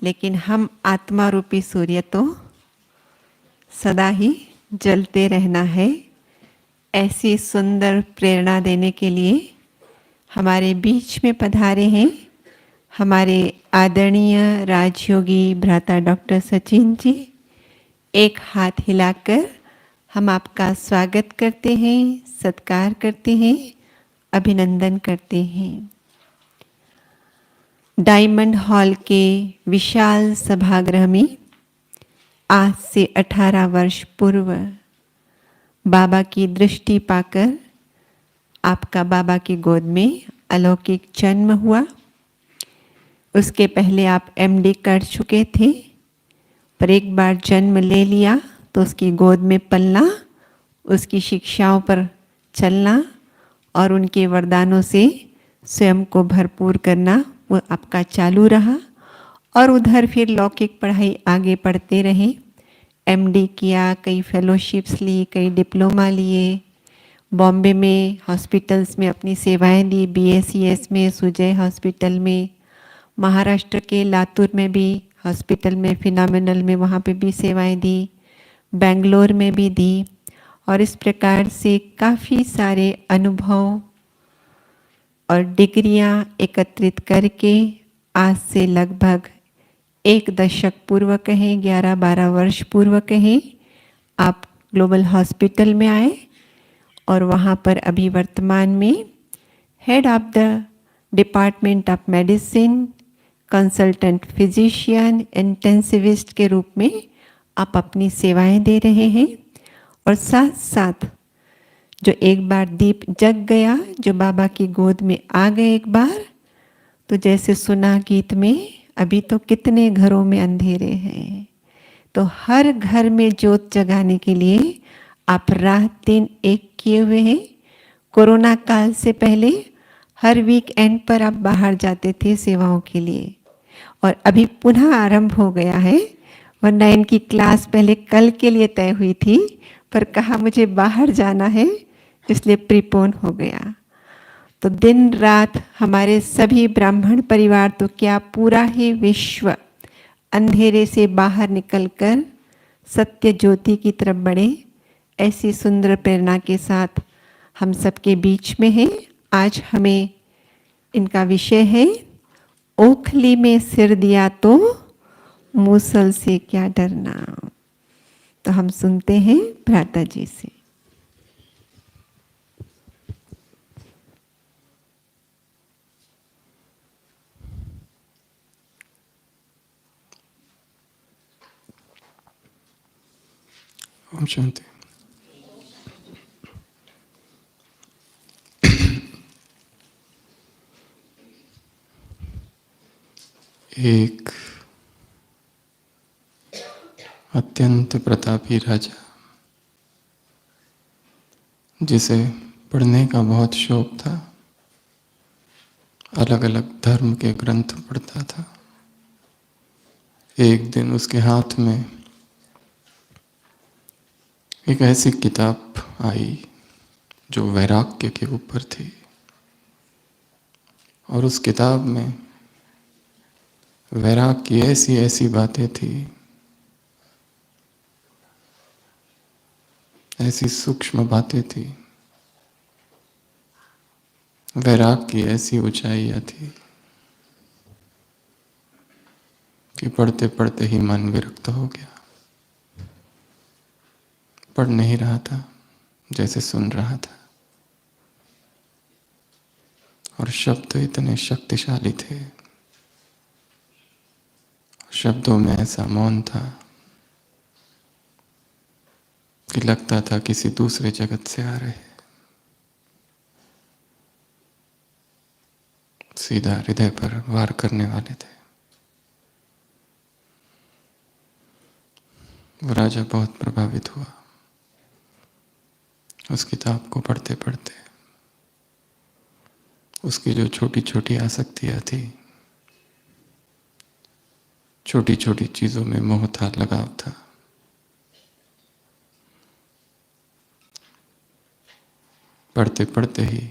लेकिन हम आत्मा रूपी सूर्य तो सदा ही जलते रहना है। ऐसी सुंदर प्रेरणा देने के लिए हमारे बीच में पधारे हैं हमारे आदरणीय राजयोगी भ्राता डॉक्टर सचिन जी। एक हाथ हिलाकर हम आपका स्वागत करते हैं, सत्कार करते हैं, अभिनंदन करते हैं। डायमंड हॉल के विशाल सभागृह में आज से 18 वर्ष पूर्व बाबा की दृष्टि पाकर आपका बाबा की गोद में अलौकिक जन्म हुआ। उसके पहले आप एमडी कर चुके थे, पर एक बार जन्म ले लिया तो उसकी गोद में पलना, उसकी शिक्षाओं पर चलना और उनके वरदानों से स्वयं को भरपूर करना वो आपका चालू रहा। और उधर फिर लौकिक पढ़ाई आगे पढ़ते रहे, एमडी किया, कई फेलोशिप्स ली, कई डिप्लोमा लिए, बॉम्बे में हॉस्पिटल्स में अपनी सेवाएं दी, बीएसीएस में, सुजय हॉस्पिटल में, महाराष्ट्र के लातूर में भी हॉस्पिटल में फिनोमिनल में वहाँ पे भी सेवाएं दी, बेंगलोर में भी दी। और इस प्रकार से काफ़ी सारे अनुभव और डिग्रियां एकत्रित करके आज से लगभग 1 दशक पूर्व कहें, 11-12 वर्ष पूर्व कहें, आप ग्लोबल हॉस्पिटल में आए और वहाँ पर अभी वर्तमान में head of the department of medicine, consultant physician, intensivist के रूप में आप अपनी सेवाएं दे रहे हैं। और साथ साथ जो एक बार दीप जग गया, जो बाबा की गोद में आ गए एक बार, तो जैसे सुना गीत में, अभी तो कितने घरों में अंधेरे हैं, तो हर घर में ज्योत जगाने के लिए आप रात दिन एक किए हुए हैं। कोरोना काल से पहले हर वीकेंड पर आप बाहर जाते थे सेवाओं के लिए, और अभी पुनः आरंभ हो गया है, वरना इनकी क्लास पहले कल के लिए तय हुई थी, पर कहा मुझे बाहर जाना है इसलिए प्रीपोन हो गया। तो दिन रात हमारे सभी ब्राह्मण परिवार तो क्या पूरा ही विश्व अंधेरे से बाहर निकलकर सत्य ज्योति की तरफ बढ़े, ऐसी सुंदर प्रेरणा के साथ हम सबके बीच में हैं। आज हमें इनका विषय है, ओखली में सिर दिया तो मूसल से क्या डरना। तो हम सुनते हैं भ्राता जी से। ओम शांति। एक अत्यंत प्रतापी राजा, जिसे पढ़ने का बहुत शौक था, अलग अलग धर्म के ग्रंथ पढ़ता था। एक दिन उसके हाथ में एक ऐसी किताब आई जो वैराग्य के ऊपर थी, और उस किताब में वैराग्य की ऐसी ऐसी बातें थी, ऐसी सूक्ष्म बातें थी, वैराग्य की ऐसी ऊंचाइयां थी कि पढ़ते पढ़ते ही मन विरक्त हो गया। पढ़ नहीं रहा था, जैसे सुन रहा था, और शब्द इतने शक्तिशाली थे, शब्दों में ऐसा मौन था कि लगता था किसी दूसरे जगत से आ रहे, सीधा हृदय पर वार करने वाले थे। वो राजा बहुत प्रभावित हुआ उस किताब को पढ़ते पढ़ते। उसकी जो छोटी छोटी आसक्तियां थी, छोटी छोटी चीजों में मोह था, लगाव था, पढ़ते पढ़ते ही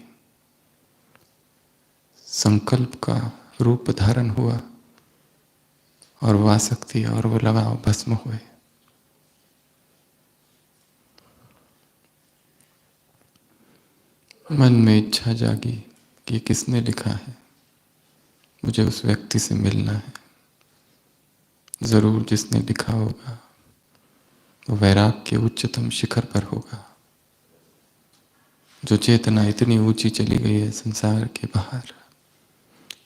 संकल्प का रूप धारण हुआ और वो आसक्ति और वो लगाव भस्म हुए। मन में इच्छा जागी कि किसने लिखा है, मुझे उस व्यक्ति से मिलना है। जरूर जिसने लिखा होगा वो वैराग के उच्चतम शिखर पर होगा। जो चेतना इतनी ऊंची चली गई है संसार के बाहर,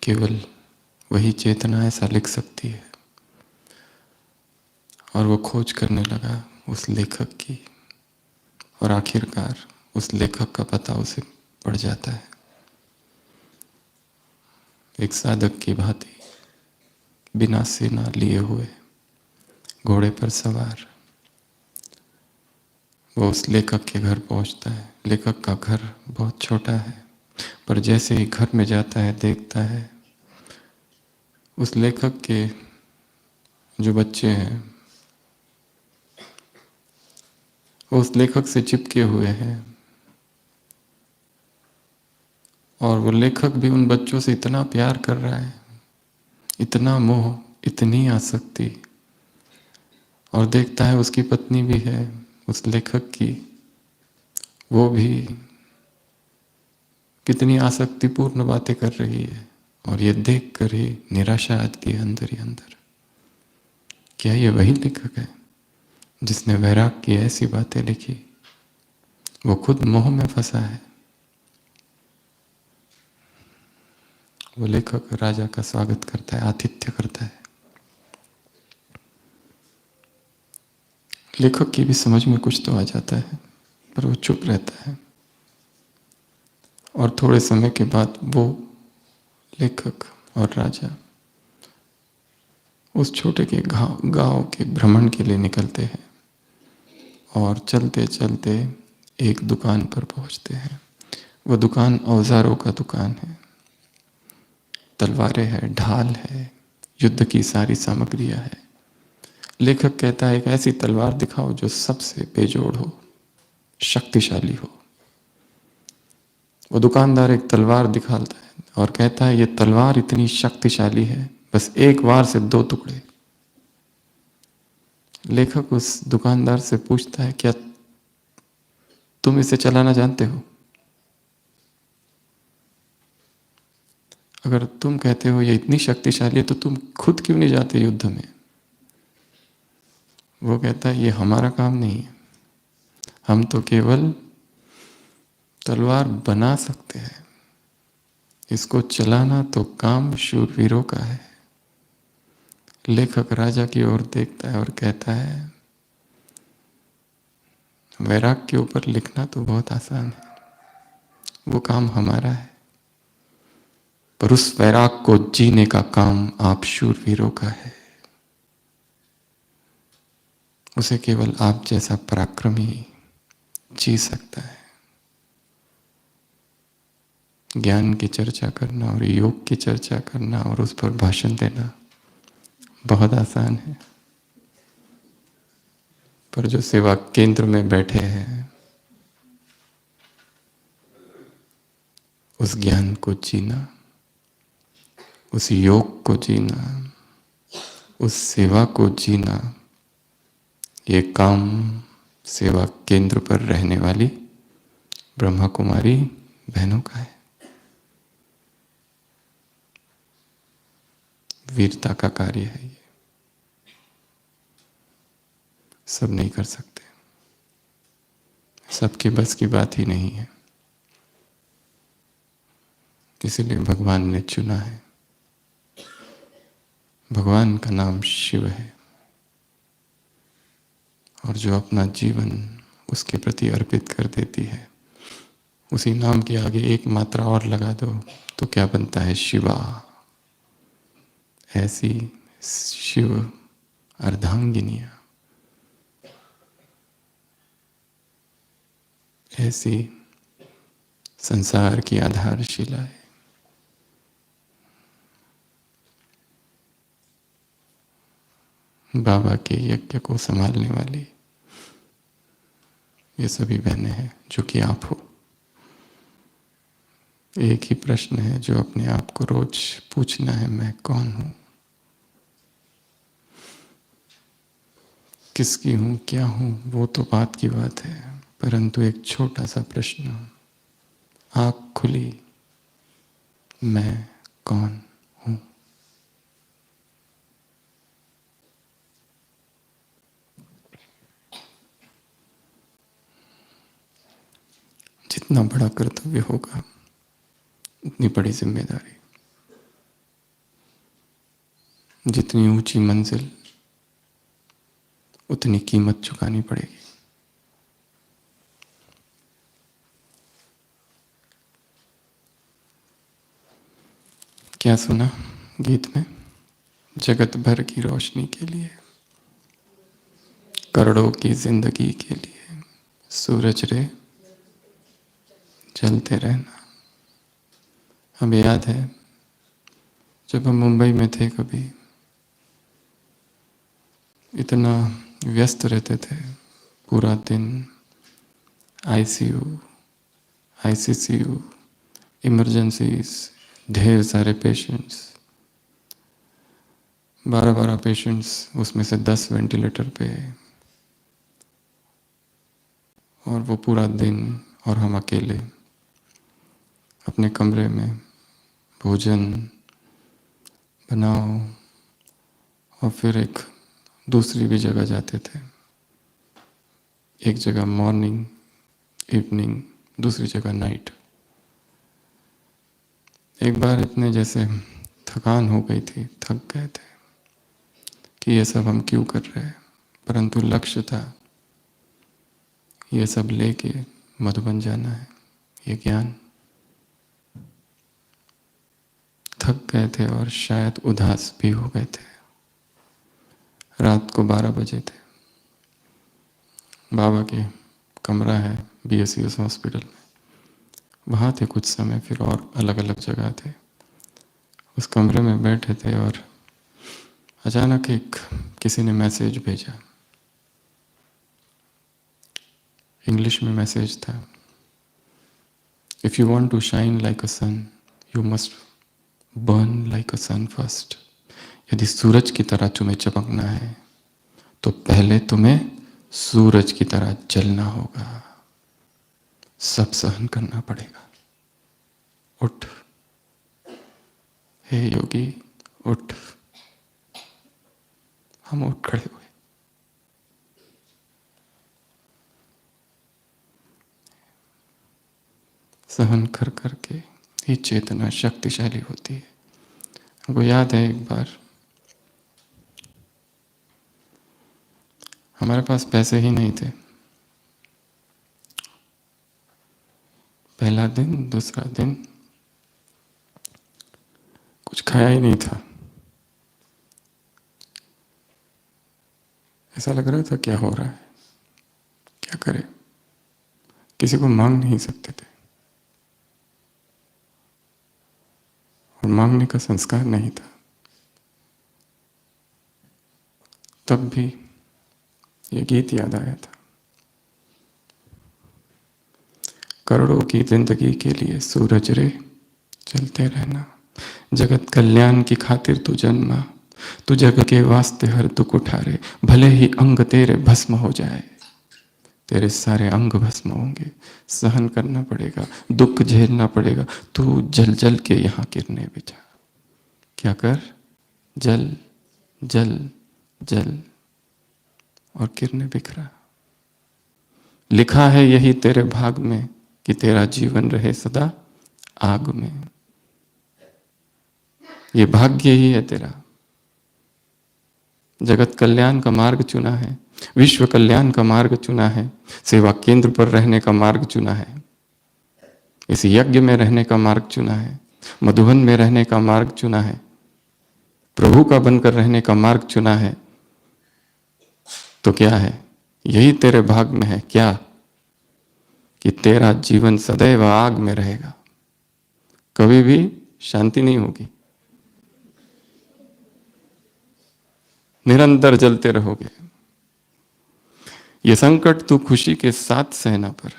केवल वही चेतना ऐसा लिख सकती है। और वो खोज करने लगा उस लेखक की, और आखिरकार उस लेखक का पता उसे पड़ जाता है। एक साधक की भांति बिना सेना लिए हुए घोड़े पर सवार वो उस लेखक के घर पहुंचता है। लेखक का घर बहुत छोटा है, पर जैसे ही घर में जाता है देखता है उस लेखक के जो बच्चे हैं वो उस लेखक से चिपके हुए हैं, और वो लेखक भी उन बच्चों से इतना प्यार कर रहा है, इतना मोह, इतनी आसक्ति। और देखता है उसकी पत्नी भी है उस लेखक की, वो भी कितनी आसक्तिपूर्ण बातें कर रही है। और ये देख कर ही निराशा आती है अंदर ही अंदर, क्या ये वही लेखक है जिसने वैराग की ऐसी बातें लिखी? वो खुद मोह में फंसा है। वो लेखक राजा का स्वागत करता है, आतिथ्य करता है। लेखक की भी समझ में कुछ तो आ जाता है, पर वो चुप रहता है। और थोड़े समय के बाद वो लेखक और राजा उस छोटे के गांव के भ्रमण के लिए निकलते हैं, और चलते चलते एक दुकान पर पहुंचते हैं। वो दुकान औजारों का दुकान है, तलवारें हैं, ढाल है, युद्ध की सारी सामग्रियां है। लेखक कहता है एक ऐसी तलवार दिखाओ जो सबसे बेजोड़ हो, शक्तिशाली हो। वो दुकानदार एक तलवार दिखाता है और कहता है ये तलवार इतनी शक्तिशाली है, बस एक वार से 2 टुकड़े। लेखक उस दुकानदार से पूछता है क्या तुम इसे चलाना जानते हो? अगर तुम कहते हो ये इतनी शक्तिशाली है तो तुम खुद क्यों नहीं जाते युद्ध में? वो कहता है ये हमारा काम नहीं है, हम तो केवल तलवार बना सकते हैं, इसको चलाना तो काम शूरवीरों का है। लेखक राजा की ओर देखता है और कहता है वैराग के ऊपर लिखना तो बहुत आसान है, वो काम हमारा है, पर उस वैराग को जीने का काम आप शूरवीरों का है। उसे केवल आप जैसा पराक्रमी जी सकता है। ज्ञान की चर्चा करना और योग की चर्चा करना और उस पर भाषण देना बहुत आसान है, पर जो सेवा केंद्र में बैठे हैं उस ज्ञान को जीना, उस योग को जीना, उस सेवा को जीना, ये काम सेवा केंद्र पर रहने वाली ब्रह्मा कुमारी बहनों का है। वीरता का कार्य है ये, सब नहीं कर सकते, सबके बस की बात ही नहीं है। इसीलिए भगवान ने चुना है। भगवान का नाम शिव है, और जो अपना जीवन उसके प्रति अर्पित कर देती है, उसी नाम के आगे एक मात्रा और लगा दो तो क्या बनता है? शिवा। ऐसी शिव अर्धांगिनियां, ऐसी संसार की आधारशिला है। बाबा के यज्ञ को संभालने वाली ये सभी बहनें हैं जो कि आप हो। एक ही प्रश्न है जो अपने आप को रोज पूछना है, मैं कौन हूं? किसकी हूँ, क्या हूँ, वो तो बात की बात है, परंतु एक छोटा सा प्रश्न, आँख खुली, मैं कौन हूँ? जितना बड़ा कर्तव्य होगा उतनी बड़ी जिम्मेदारी, जितनी ऊंची मंजिल उतनी कीमत चुकानी पड़ेगी। क्या सुना गीत में? जगत भर की रोशनी के लिए, करोड़ों की जिंदगी के लिए, सूरज रे जलते रहना। हमें याद है जब हम मुंबई में थे, कभी इतना व्यस्त रहते थे, पूरा दिन आईसीयू, आईसीसीयू, इमरजेंसीज, ढेर सारे पेशेंट्स, 12-12 पेशेंट्स, उसमें से 10 वेंटिलेटर पे, और वो पूरा दिन, और हम अकेले अपने कमरे में भोजन बनाओ, और फिर एक दूसरी भी जगह जाते थे। एक जगह मॉर्निंग, इवनिंग, दूसरी जगह नाइट। एक बार इतने जैसे थकान हो गई थी, थक गए थे कि ये सब हम क्यों कर रहे हैं, परंतु लक्ष्य था ये सब लेके मधुबन जाना है, ये ज्ञान। थक गए थे और शायद उदास भी हो गए थे। रात को 12 बजे थे। बाबा के कमरा है BSCS हॉस्पिटल में, वहाँ थे कुछ समय, फिर और अलग अलग जगह थे। उस कमरे में बैठे थे और अचानक किसी ने मैसेज भेजा। इंग्लिश में मैसेज था, if you want to shine like a sun you must burn like a sun first. यदि सूरज की तरह तुम्हें चमकना है तो पहले तुम्हें सूरज की तरह जलना होगा, सब सहन करना पड़ेगा। उठ हे योगी, उठ। हम उठ खड़े हुए। सहन कर करके ही चेतना शक्तिशाली होती है। हमको याद है एक बार हमारे पास पैसे ही नहीं थे। पहला दिन, दूसरा दिन कुछ खाया ही नहीं था। ऐसा लग रहा था क्या हो रहा है, क्या करें। किसी को मांग नहीं सकते थे, और मांगने का संस्कार नहीं था। तब भी ये गीत याद आया था, करोड़ों की जिंदगी के लिए सूरज रे चलते रहना। जगत कल्याण की खातिर तू जन्मा, तू जग के वास्ते हर दुख उठारे। भले ही अंग तेरे भस्म हो जाए, तेरे सारे अंग भस्म होंगे। सहन करना पड़ेगा, दुख झेलना पड़ेगा। तू जल जल के यहाँ गिरने बिचा। क्या कर, जल जल जल, और गिरने बिखरा। लिखा है यही तेरे भाग में कि तेरा जीवन रहे सदा आग में। ये भाग्य ही है तेरा। जगत कल्याण का मार्ग चुना है, विश्व कल्याण का मार्ग चुना है, सेवा केंद्र पर रहने का मार्ग चुना है, इस यज्ञ में रहने का मार्ग चुना है, मधुबन में रहने का मार्ग चुना है, प्रभु का बनकर रहने का मार्ग चुना है। तो क्या है, यही तेरे भाग में है क्या कि तेरा जीवन सदैव आग में रहेगा, कभी भी शांति नहीं होगी, निरंतर जलते रहोगे। ये संकट तू खुशी के साथ सहना पर,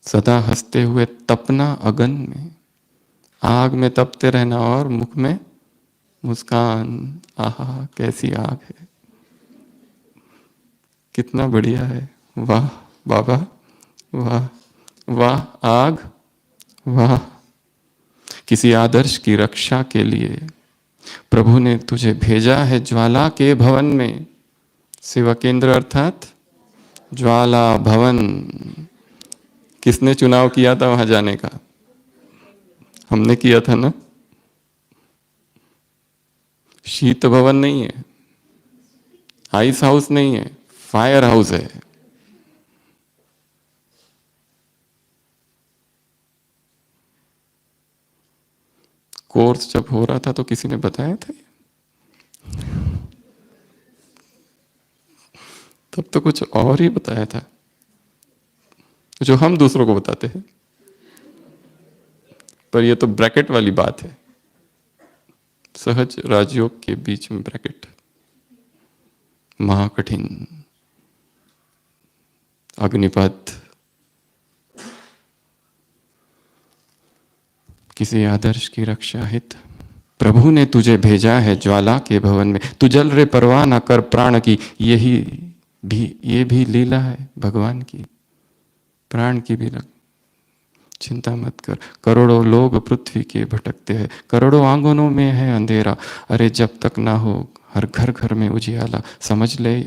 सदा हंसते हुए तपना अगन में, आग में तपते रहना और मुख में मुस्कान, आहा कैसी आग है, कितना बढ़िया है, वाह बाबा, वाह वाह आग, वाह। किसी आदर्श की रक्षा के लिए प्रभु ने तुझे भेजा है ज्वाला के भवन में। सेवा केंद्र अर्थात ज्वाला भवन। किसने चुनाव किया था वहां जाने का? हमने किया था ना। शीत भवन नहीं है, आइस हाउस नहीं है, फायर हाउस है। कोर्स जब हो रहा था तो किसी ने बताया था? तब तो कुछ और ही बताया था जो हम दूसरों को बताते हैं। पर ये तो ब्रैकेट वाली बात है, सहज राजयोग के बीच में ब्रैकेट। महाकठिन अग्निपथ। किसी आदर्श की रक्षा हित प्रभु ने तुझे भेजा है ज्वाला के भवन में। तू जल रे परवाह न कर प्राण की, ये भी लीला है भगवान की। प्राण की भी चिंता मत कर। करोड़ों लोग पृथ्वी के भटकते हैं, करोड़ों आंगनों में है अंधेरा। अरे जब तक ना हो हर घर घर में उजियाला, समझ ले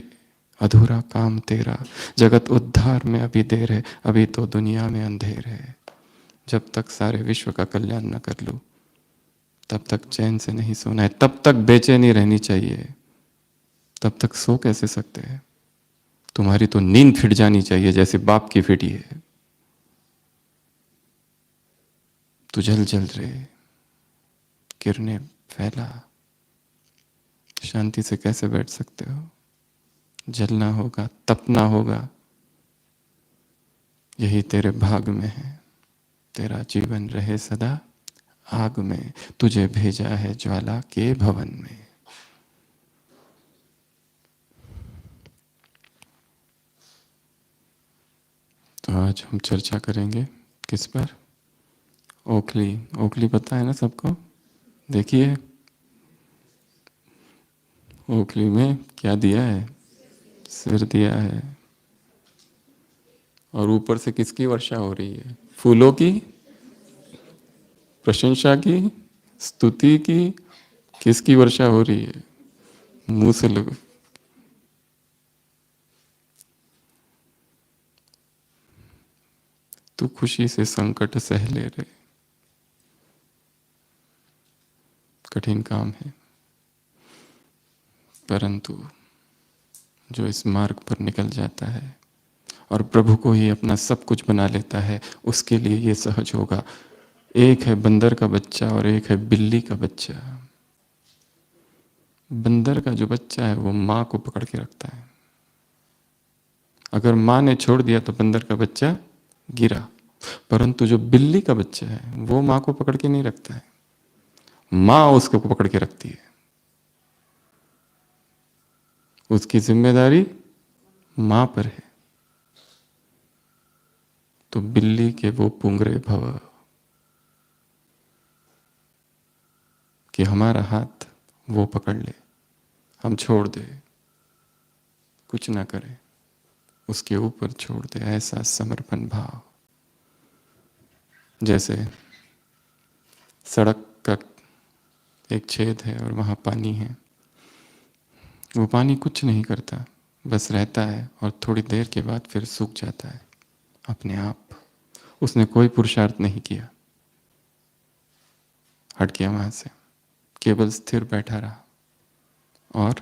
अधूरा काम तेरा। जगत उद्धार में अभी देर है, अभी तो दुनिया में अंधेर है। जब तक सारे विश्व का कल्याण न कर लूं तब तक चैन से नहीं सोना है, तब तक बेचैनी रहनी चाहिए। तब तक सो कैसे सकते हैं? तुम्हारी तो नींद फिट जानी चाहिए जैसे बाप की फिटी है। तू जल जल रे, किरणें फैला। शांति से कैसे बैठ सकते हो? जलना होगा, तपना होगा। यही तेरे भाग में है। तेरा जीवन रहे सदा आग में। तुझे भेजा है ज्वाला के भवन में। तो आज हम चर्चा करेंगे किस पर? ओखली। ओखली पता है ना सबको? देखिए ओखली में क्या दिया है? सिर दिया है। और ऊपर से किसकी वर्षा हो रही है? फूलों की, प्रशंसा की, स्तुति की। किसकी वर्षा हो रही है? मुंह से लोग। तू खुशी से संकट सह ले रे। कठिन काम है, परंतु जो इस मार्ग पर निकल जाता है और प्रभु को ही अपना सब कुछ बना लेता है, उसके लिए ये सहज होगा। एक है बंदर का बच्चा और एक है बिल्ली का बच्चा। बंदर का जो बच्चा है वो माँ को पकड़ के रखता है। अगर माँ ने छोड़ दिया तो बंदर का बच्चा गिरा। परंतु जो बिल्ली का बच्चा है वो माँ को पकड़ के नहीं रखता है, माँ उसको पकड़ के रखती है। उसकी जिम्मेदारी माँ पर है। तो बिल्ली के वो पुंगरे भव कि हमारा हाथ वो पकड़ ले, हम छोड़ दे, कुछ ना करे, उसके ऊपर छोड़ दे। ऐसा समर्पण भाव। जैसे सड़क का एक छेद है और वहाँ पानी है। वो पानी कुछ नहीं करता, बस रहता है और थोड़ी देर के बाद फिर सूख जाता है अपने आप। उसने कोई पुरुषार्थ नहीं किया, हट गया वहाँ से, केवल स्थिर बैठा रहा और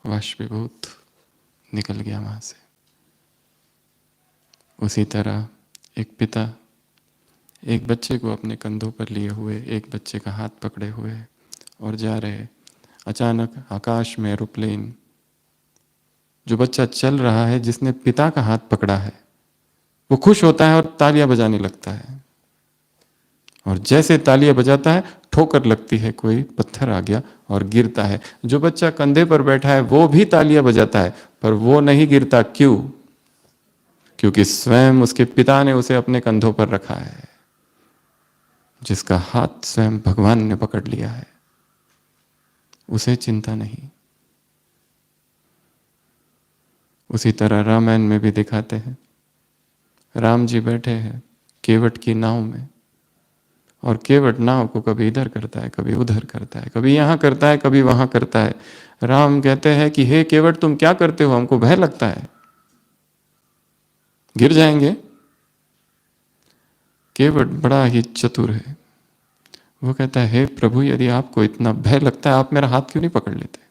वाष्पीभूत निकल गया वहाँ से। उसी तरह एक पिता एक बच्चे को अपने कंधों पर लिए हुए, एक बच्चे का हाथ पकड़े हुए और जा रहे। अचानक आकाश में एरोप्लेन, जो बच्चा चल रहा है जिसने पिता का हाथ पकड़ा है, वो खुश होता है और तालियां बजाने लगता है। और जैसे तालियां बजाता है ठोकर लगती है, कोई पत्थर आ गया और गिरता है। जो बच्चा कंधे पर बैठा है वो भी तालियां बजाता है, पर वो नहीं गिरता। क्यों? क्योंकि स्वयं उसके पिता ने उसे अपने कंधों पर रखा है, जिसका हाथ स्वयं भगवान ने पकड़ लिया है। उसे चिंता नहीं। उसी तरह रामायण में भी दिखाते हैं, राम जी बैठे हैं केवट की नाव में, और केवट नाव को कभी इधर करता है, कभी उधर करता है, कभी यहाँ करता है, कभी वहां करता है। राम कहते हैं कि हे केवट, तुम क्या करते हो, हमको भय लगता है, गिर जाएंगे। केवट बड़ा ही चतुर है, वो कहता है हे प्रभु, यदि आपको इतना भय लगता है, आप मेरा हाथ क्यों नहीं पकड़ लेते।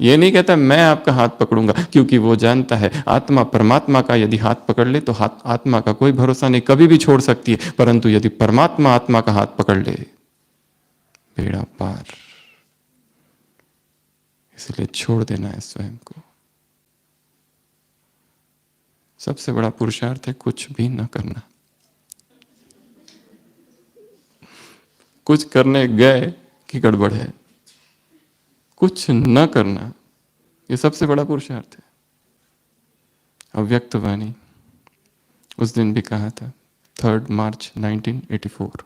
ये नहीं कहता मैं आपका हाथ पकड़ूंगा, क्योंकि वो जानता है आत्मा परमात्मा का यदि हाथ पकड़ ले तो हाथ आत्मा का कोई भरोसा नहीं, कभी भी छोड़ सकती है। परंतु यदि परमात्मा आत्मा का हाथ पकड़ ले, बेड़ा पार। इसलिए छोड़ देना है स्वयं को। सबसे बड़ा पुरुषार्थ है कुछ भी न करना। कुछ करने गए कि गड़बड़ है, कुछ न करना, ये सबसे बड़ा पुरुषार्थ है। अव्यक्त वाणी उस दिन भी कहा था, 3 मार्च 1984।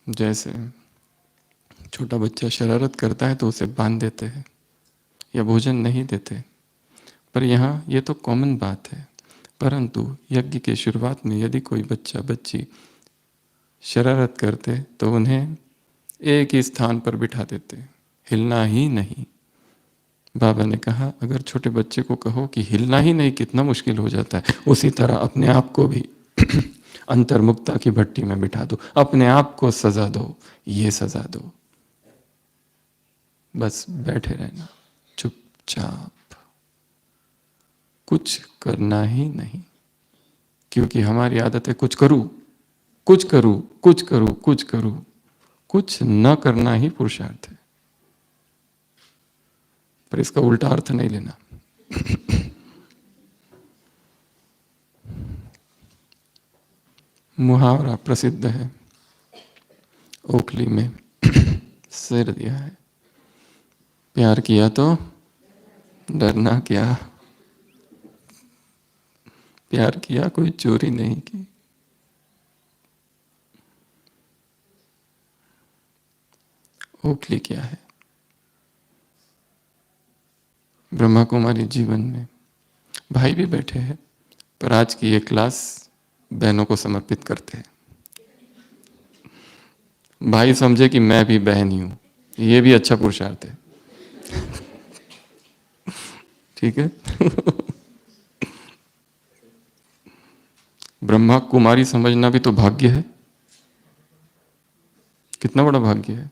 जैसे छोटा बच्चा शरारत करता है तो उसे बांध देते हैं या भोजन नहीं देते, पर यहाँ ये तो कॉमन बात है। परंतु यज्ञ के शुरुआत में यदि कोई बच्चा बच्ची शरारत करते तो उन्हें एक ही स्थान पर बिठा देते, हिलना ही नहीं। बाबा ने कहा अगर छोटे बच्चे को कहो कि हिलना ही नहीं कितना मुश्किल हो जाता है, उसी तरह अपने आप को भी अंतर्मुक्ता की भट्टी में बिठा दो, अपने आप को सजा दो, ये सजा दो, बस बैठे रहना चुपचाप, कुछ करना ही नहीं। क्योंकि हमारी आदत है कुछ करूं, कुछ करूं, कुछ करूं, कुछ करूं। कुछ न करना ही पुरुषार्थ है, पर इसका उल्टा अर्थ नहीं लेना। मुहावरा प्रसिद्ध है, ओखली में सिर दिया है, प्यार किया तो डरना क्या। प्यार किया, कोई चोरी नहीं की। ओखली क्या है? ब्रह्मा कुमारी जीवन में भाई भी बैठे हैं, पर आज की ये क्लास बहनों को समर्पित करते हैं। भाई समझे कि मैं भी बहन ही हूं, ये भी अच्छा पुरुषार्थ है। ठीक है। ब्रह्मा कुमारी समझना भी तो भाग्य है। कितना बड़ा भाग्य है।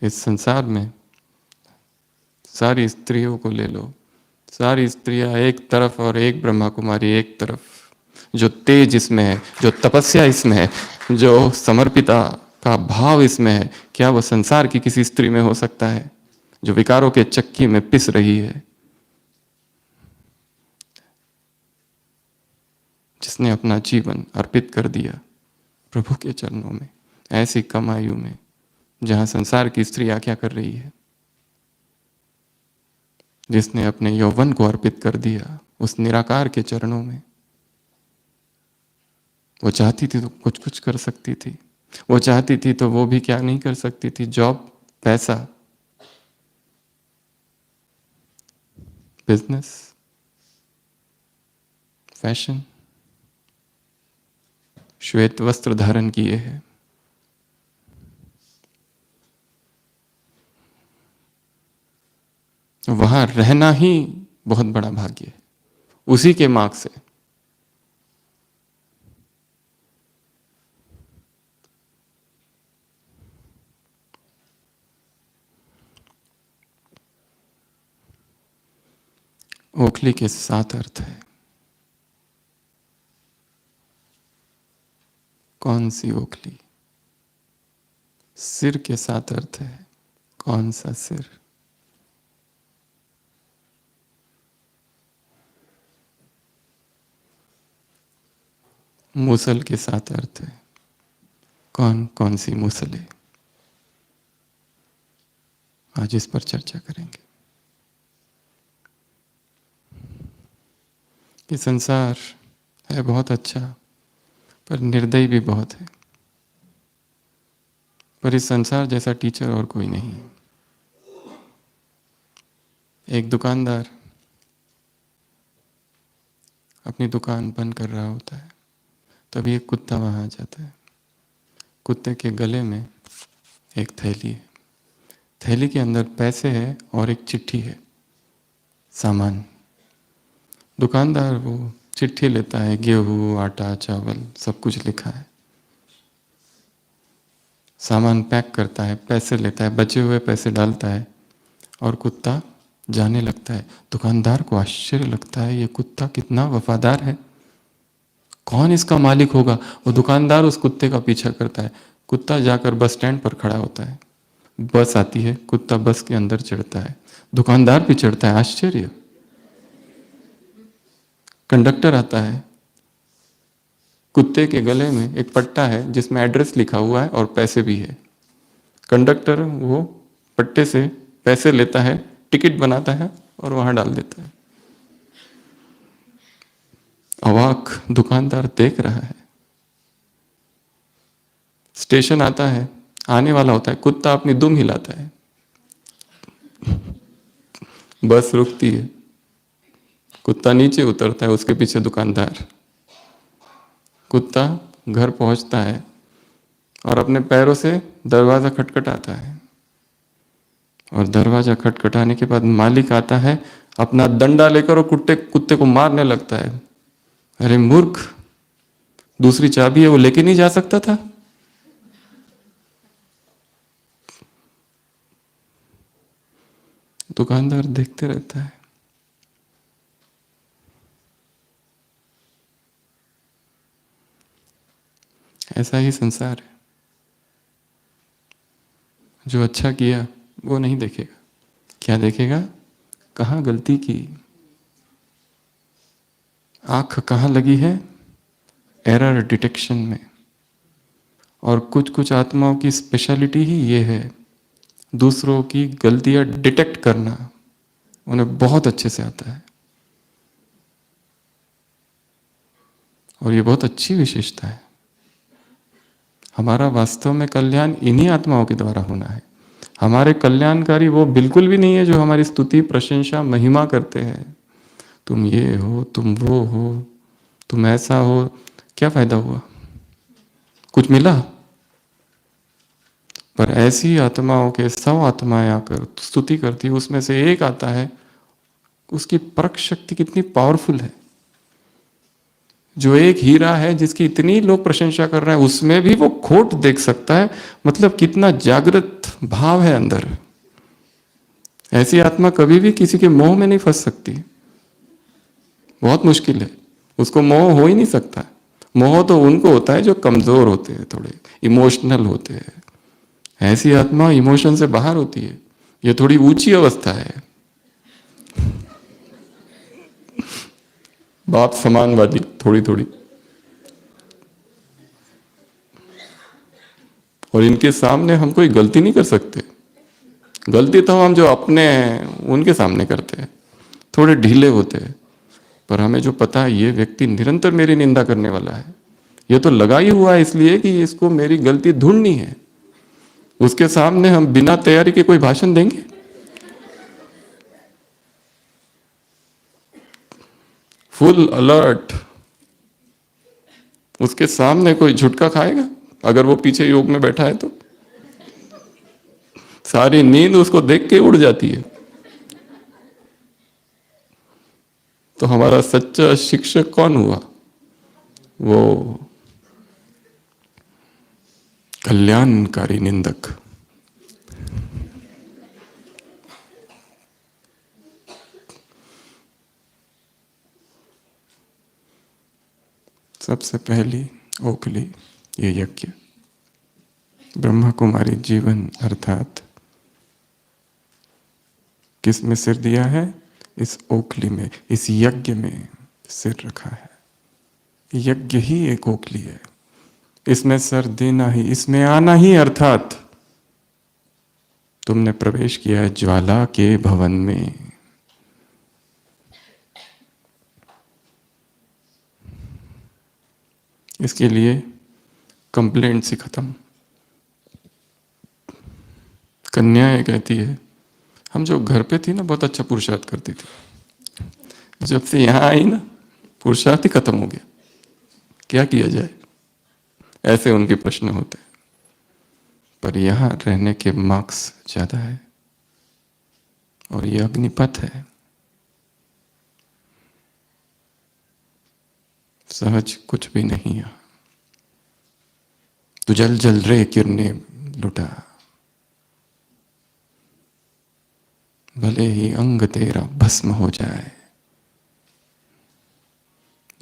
इस संसार में सारी स्त्रियों को ले लो, सारी स्त्रियां एक तरफ और एक ब्रह्मा कुमारी एक तरफ। जो तेज इसमें है, जो तपस्या इसमें है, जो समर्पिता का भाव इसमें है, क्या वह संसार की किसी स्त्री में हो सकता है जो विकारों के चक्की में पिस रही है, जिसने अपना जीवन अर्पित कर दिया प्रभु के चरणों में, ऐसी कम आयु में जहां संसार की स्त्रियां क्या कर रही है, जिसने अपने यौवन को अर्पित कर दिया उस निराकार के चरणों में। वो चाहती थी तो कुछ कुछ कर सकती थी, वो चाहती थी तो वो भी क्या नहीं कर सकती थी, जॉब, पैसा, बिजनेस, फैशन, श्वेत वस्त्र धारण किए हैं। वहां रहना ही बहुत बड़ा भाग्य है, उसी के मार्ग से। ओखली के 7 अर्थ है। कौन सी ओखली? सिर के 7 अर्थ है। कौन सा सिर? मूसल के 7 अर्थ है। कौन कौन सी मूसलें? आज इस पर चर्चा करेंगे। ये संसार है बहुत अच्छा, पर निर्दयी भी बहुत है। पर इस संसार जैसा टीचर और कोई नहीं। एक दुकानदार अपनी दुकान बंद कर रहा होता है, तभी एक कुत्ता वहां आ जाता है। कुत्ते के गले में एक थैली है, थैली के अंदर पैसे है और एक चिट्ठी है, सामान। दुकानदार वो चिट्ठी लेता है, गेहूँ आटा चावल सब कुछ लिखा है। सामान पैक करता है, पैसे लेता है, बचे हुए पैसे डालता है और कुत्ता जाने लगता है। दुकानदार को आश्चर्य लगता है, ये कुत्ता कितना वफादार है, कौन इसका मालिक होगा। वो दुकानदार उस कुत्ते का पीछा करता है। कुत्ता जाकर बस स्टैंड पर खड़ा होता है, बस आती है, कुत्ता बस के अंदर चढ़ता है, दुकानदार भी चढ़ता है। आश्चर्य। कंडक्टर आता है, कुत्ते के गले में एक पट्टा है जिसमें एड्रेस लिखा हुआ है और पैसे भी है। कंडक्टर वो पट्टे से पैसे लेता है, टिकट बनाता है और वहां डाल देता है। अवाक दुकानदार देख रहा है। स्टेशन आता है, आने वाला होता है, कुत्ता अपनी दुम हिलाता है, बस रुकती है, कुत्ता नीचे उतरता है, उसके पीछे दुकानदार। कुत्ता घर पहुंचता है और अपने पैरों से दरवाजा खटखटाता है और दरवाजा खटखटाने के बाद मालिक आता है, अपना डंडा लेकर और कुत्ते को मारने लगता है। अरे मूर्ख, दूसरी चाबी है वो लेके नहीं जा सकता था। दुकानदार देखते रहता है। ऐसा ही संसार है। जो अच्छा किया वो नहीं देखेगा, क्या देखेगा, कहाँ गलती की, आंख कहाँ लगी है, एरर डिटेक्शन में। और कुछ कुछ आत्माओं की स्पेशलिटी ही ये है, दूसरों की गलतियां डिटेक्ट करना उन्हें बहुत अच्छे से आता है। और ये बहुत अच्छी विशेषता है। हमारा वास्तव में कल्याण इन्हीं आत्माओं के द्वारा होना है। हमारे कल्याणकारी वो बिल्कुल भी नहीं है जो हमारी स्तुति प्रशंसा महिमा करते हैं। तुम ये हो, तुम वो हो, तुम ऐसा हो। क्या फायदा हुआ, कुछ मिला? पर ऐसी आत्माओं के 100 आत्माएं आकर स्तुति करती, उसमें से एक आता है, उसकी परख शक्ति कितनी पावरफुल है। जो एक हीरा है जिसकी इतनी लोग प्रशंसा कर रहे हैं, उसमें भी वो खोट देख सकता है। मतलब कितना जागृत भाव है अंदर। ऐसी आत्मा कभी भी किसी के मोह में नहीं फंस सकती, बहुत मुश्किल है। उसको मोह हो ही नहीं सकता। मोह तो उनको होता है जो कमजोर होते हैं, थोड़े इमोशनल होते हैं। ऐसी आत्मा इमोशन से बाहर होती है। ये थोड़ी ऊंची अवस्था है, बाप समान वाली थोड़ी थोड़ी। और इनके सामने हम कोई गलती नहीं कर सकते। गलती तो हम जो अपने हैं उनके सामने करते हैं, थोड़े ढीले होते हैं। पर हमें जो पता है ये व्यक्ति निरंतर मेरी निंदा करने वाला है, ये तो लगा ही हुआ है इसलिए कि इसको मेरी गलती ढूंढनी है। उसके सामने हम बिना तैयारी के कोई भाषण देंगे? Full alert. उसके सामने कोई झुटका खाएगा? अगर वो पीछे योग में बैठा है तो सारी नींद उसको देख के उड़ जाती है। तो हमारा सच्चा शिक्षक कौन हुआ? वो कल्याणकारी निंदक। सबसे पहली ओखली ये यज्ञ, ब्रह्मा कुमारी जीवन अर्थात किस में सिर दिया है? इस ओखली में, इस यज्ञ में सिर रखा है। यज्ञ ही एक ओखली है, इसमें सर देना ही, इसमें आना ही, अर्थात तुमने प्रवेश किया है ज्वाला के भवन में। इसके लिए कंप्लेंट से खत्म, कन्या ये कहती है, हम जो घर पे थी ना बहुत अच्छा पुरुषार्थ करती थी, जब से यहाँ आई ना पुरुषार्थ ही खत्म हो गया, क्या किया जाए। ऐसे उनके प्रश्न होते हैं। पर यहाँ रहने के मार्क्स ज्यादा है और ये अग्निपथ है। सहज कुछ भी नहीं है। तू जल जल रे किरने लुटा, भले ही अंग तेरा भस्म हो जाए।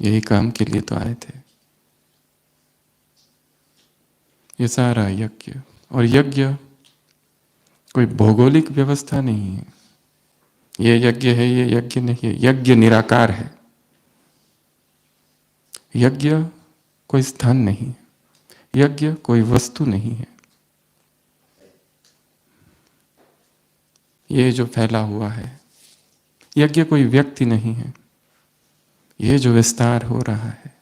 यही काम के लिए तो आए थे। ये सारा यज्ञ, और यज्ञ कोई भौगोलिक व्यवस्था नहीं है। ये यज्ञ है, ये यज्ञ नहीं है। यज्ञ निराकार है। यज्ञ कोई स्थान नहीं है। यज्ञ कोई वस्तु नहीं है। ये जो फैला हुआ है, यज्ञ कोई व्यक्ति नहीं है। ये जो विस्तार हो रहा है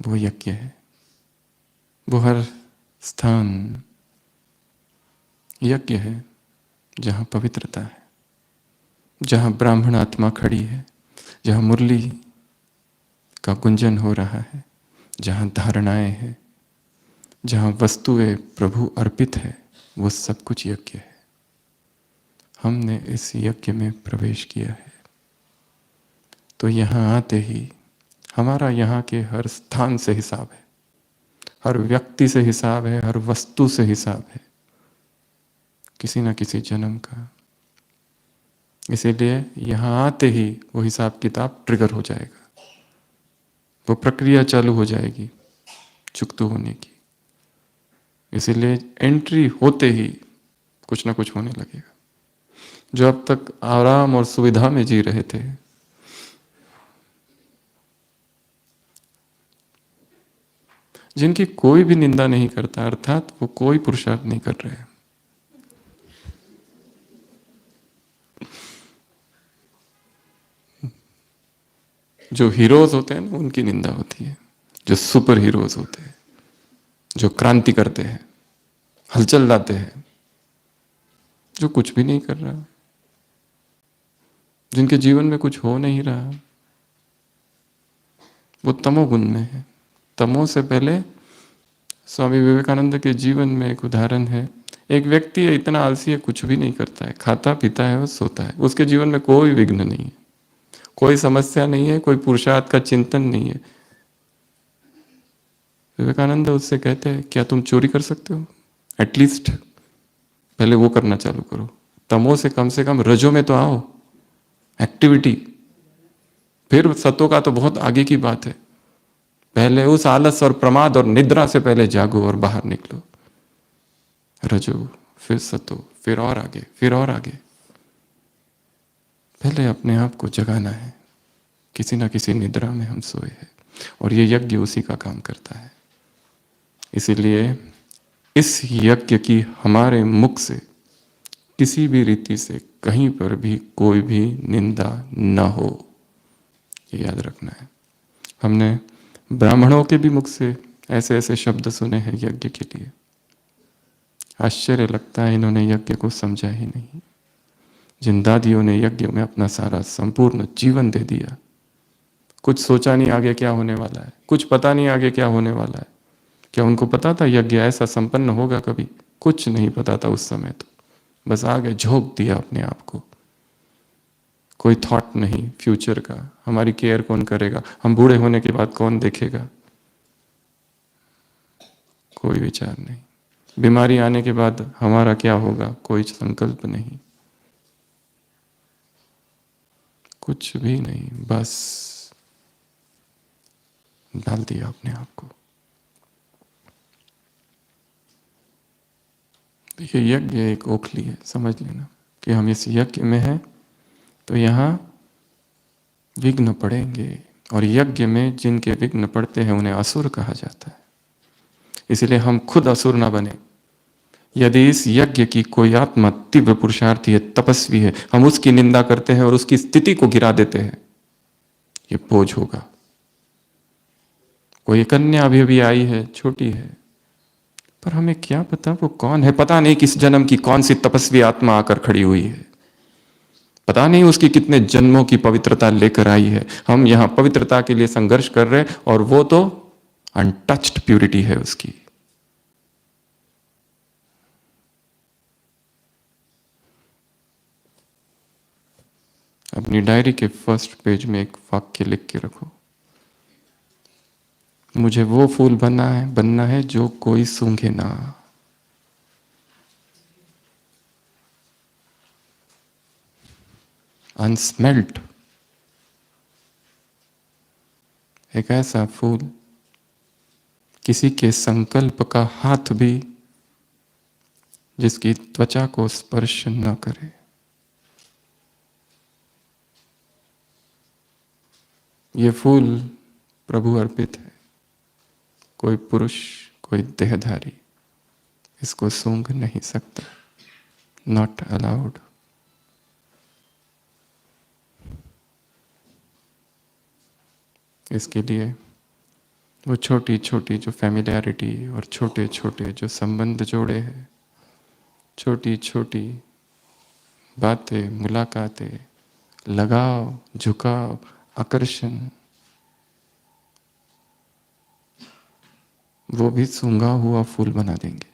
वो यज्ञ है। वो हर स्थान यज्ञ है जहां पवित्रता है, जहां ब्राह्मण आत्मा खड़ी है, जहां मुरली का गुंजन हो रहा है, जहां धारणाएं हैं, जहां वस्तुएं प्रभु अर्पित है, वो सब कुछ यज्ञ है। हमने इस यज्ञ में प्रवेश किया है। तो यहां आते ही हमारा यहाँ के हर स्थान से हिसाब है, हर व्यक्ति से हिसाब है, हर वस्तु से हिसाब है, किसी ना किसी जन्म का। इसीलिए यहाँ आते ही वो हिसाब किताब ट्रिगर हो जाएगा, वो प्रक्रिया चालू हो जाएगी चुकतू होने की। इसीलिए एंट्री होते ही कुछ ना कुछ होने लगेगा। जो अब तक आराम और सुविधा में जी रहे थे, जिनकी कोई भी निंदा नहीं करता, अर्थात वो कोई पुरुषार्थ नहीं कर रहे हैं, जो हीरोज होते हैं ना उनकी निंदा होती है। जो सुपर हीरोज होते हैं, जो क्रांति करते हैं, हलचल लाते हैं, जो कुछ भी नहीं कर रहा, जिनके जीवन में कुछ हो नहीं रहा, वो तमोगुण में है। तमो से पहले स्वामी विवेकानंद के जीवन में एक उदाहरण है। एक व्यक्ति है, इतना आलसी है, कुछ भी नहीं करता है, खाता पीता है और सोता है। उसके जीवन में कोई विघ्न नहीं है, कोई समस्या नहीं है, कोई पुरुषार्थ का चिंतन नहीं है। विवेकानंद उससे कहते हैं, क्या तुम चोरी कर सकते हो? एटलीस्ट पहले वो करना चालू करो। तमो से कम रजो में तो आओ, एक्टिविटी। फिर सतो का तो बहुत आगे की बात है। पहले उस आलस और प्रमाद और निद्रा से पहले जागो और बाहर निकलो। रजो, फिर सतो, फिर और आगे, फिर और आगे। पहले अपने आप को जगाना है। किसी ना किसी निद्रा में हम सोए हैं और ये यज्ञ उसी का काम करता है। इसीलिए इस यज्ञ की हमारे मुख से किसी भी रीति से कहीं पर भी कोई भी निंदा न हो, ये याद रखना है। हमने ब्राह्मणों के भी मुख से ऐसे ऐसे शब्द सुने हैं यज्ञ के लिए। आश्चर्य लगता है, इन्होंने यज्ञ को समझा ही नहीं। जिन दादियों ने यज्ञ में अपना सारा संपूर्ण जीवन दे दिया, कुछ सोचा नहीं आगे क्या होने वाला है, कुछ पता नहीं आगे क्या होने वाला है। क्या उनको पता था यज्ञ ऐसा संपन्न होगा कभी? कुछ नहीं पता था उस समय। तो बस आगे झोंक दिया अपने आप को। कोई थॉट नहीं फ्यूचर का, हमारी केयर कौन करेगा, हम बूढ़े होने के बाद कौन देखेगा, कोई विचार नहीं। बीमारी आने के बाद हमारा क्या होगा, कोई संकल्प नहीं, कुछ भी नहीं। बस डाल दिया अपने आप को। ये यज्ञ एक ओखली है, समझ लेना कि हम इस यज्ञ में हैं तो यहाँ विघ्न पड़ेंगे। और यज्ञ में जिनके विघ्न पड़ते हैं उन्हें असुर कहा जाता है। इसलिए हम खुद असुर ना बने। यदि इस यज्ञ की कोई आत्मा तीव्र पुरुषार्थी है, तपस्वी है, हम उसकी निंदा करते हैं और उसकी स्थिति को गिरा देते हैं, ये बोझ होगा। कोई कन्या अभी अभी आई है, छोटी है, पर हमें क्या पता वो कौन है। पता नहीं किस जन्म की कौन सी तपस्वी आत्मा आकर खड़ी हुई है। पता नहीं उसकी कितने जन्मों की पवित्रता लेकर आई है। हम यहां पवित्रता के लिए संघर्ष कर रहे हैं और वो तो अनटच्ड प्यूरिटी है उसकी। अपनी डायरी के फर्स्ट पेज में एक वाक्य लिख के रखो, मुझे वो फूल बनना है जो कोई सूंघे ना। अनस्मेल्ट, एक ऐसा फूल किसी के संकल्प का हाथ भी जिसकी त्वचा को स्पर्श न करे। ये फूल प्रभु अर्पित है। कोई पुरुष, कोई देहधारी इसको सूंघ नहीं सकता। Not allowed. इसके लिए वो छोटी छोटी जो फैमिलियरिटी और छोटे छोटे जो संबंध जोड़े हैं, छोटी छोटी बातें, मुलाकातें, लगाव, झुकाव, आकर्षण, वो भी सूंघा हुआ फूल बना देंगे।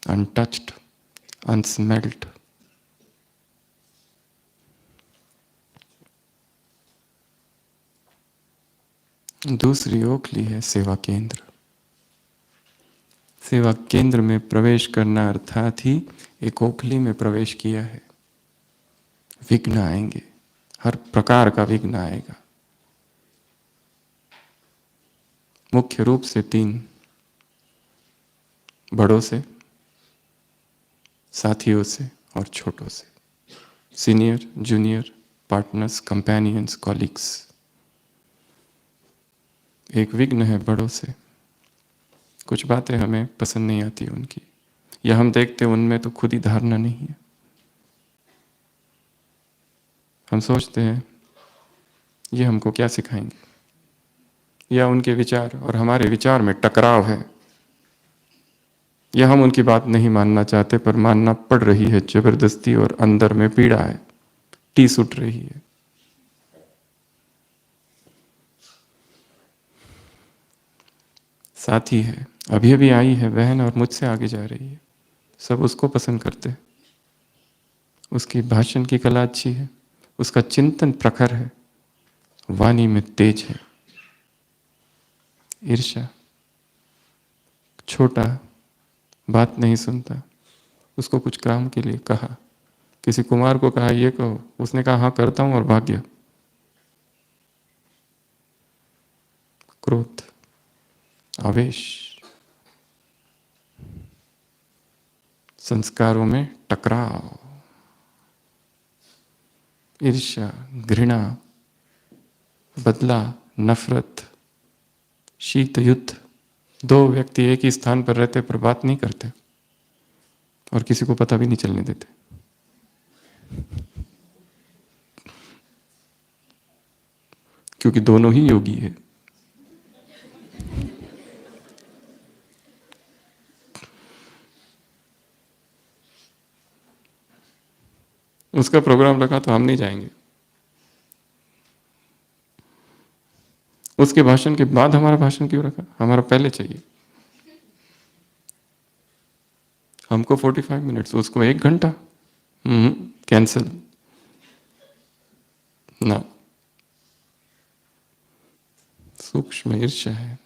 अनटच्ड, अनस्मेल्ट। दूसरी ओखली है सेवा केंद्र। सेवा केंद्र में प्रवेश करना अर्थात ही एक ओखली में प्रवेश किया है। विघ्न आएंगे, हर प्रकार का विघ्न आएगा। मुख्य रूप से 3, बड़ों से, साथियों से और छोटों से। Senior, junior, partners, companions, colleagues. एक विघ्न है बड़ों से। कुछ बातें हमें पसंद नहीं आती उनकी, या हम देखते उनमें तो खुद ही धारणा नहीं है। हम सोचते हैं ये हमको क्या सिखाएंगे, या उनके विचार और हमारे विचार में टकराव है, या हम उनकी बात नहीं मानना चाहते पर मानना पड़ रही है जबरदस्ती, और अंदर में पीड़ा है, टीस उठ रही है। साथी है, अभी अभी आई है बहन और मुझसे आगे जा रही है, सब उसको पसंद करते हैं। उसकी भाषण की कला अच्छी है, उसका चिंतन प्रखर है, वाणी में तेज है। ईर्ष्या, छोटा, बात नहीं सुनता। उसको कुछ काम के लिए कहा, किसी कुमार को कहा ये कहो, उसने कहा हाँ करता हूं और भाग गया। क्रोध, आवेश, संस्कारों में टकराव, ईर्ष्या, घृणा, बदला, नफरत, शीत युद्ध। 2 व्यक्ति एक ही स्थान पर रहते पर बात नहीं करते और किसी को पता भी नहीं चलने देते। क्योंकि दोनों ही योगी है। उसका प्रोग्राम रखा तो हम नहीं जाएंगे, उसके भाषण के बाद हमारा भाषण क्यों रखा, हमारा पहले चाहिए। हमको 45 मिनट्स, उसको 1 घंटा। कैंसिल ना। सूक्ष्म ईर्ष्या है।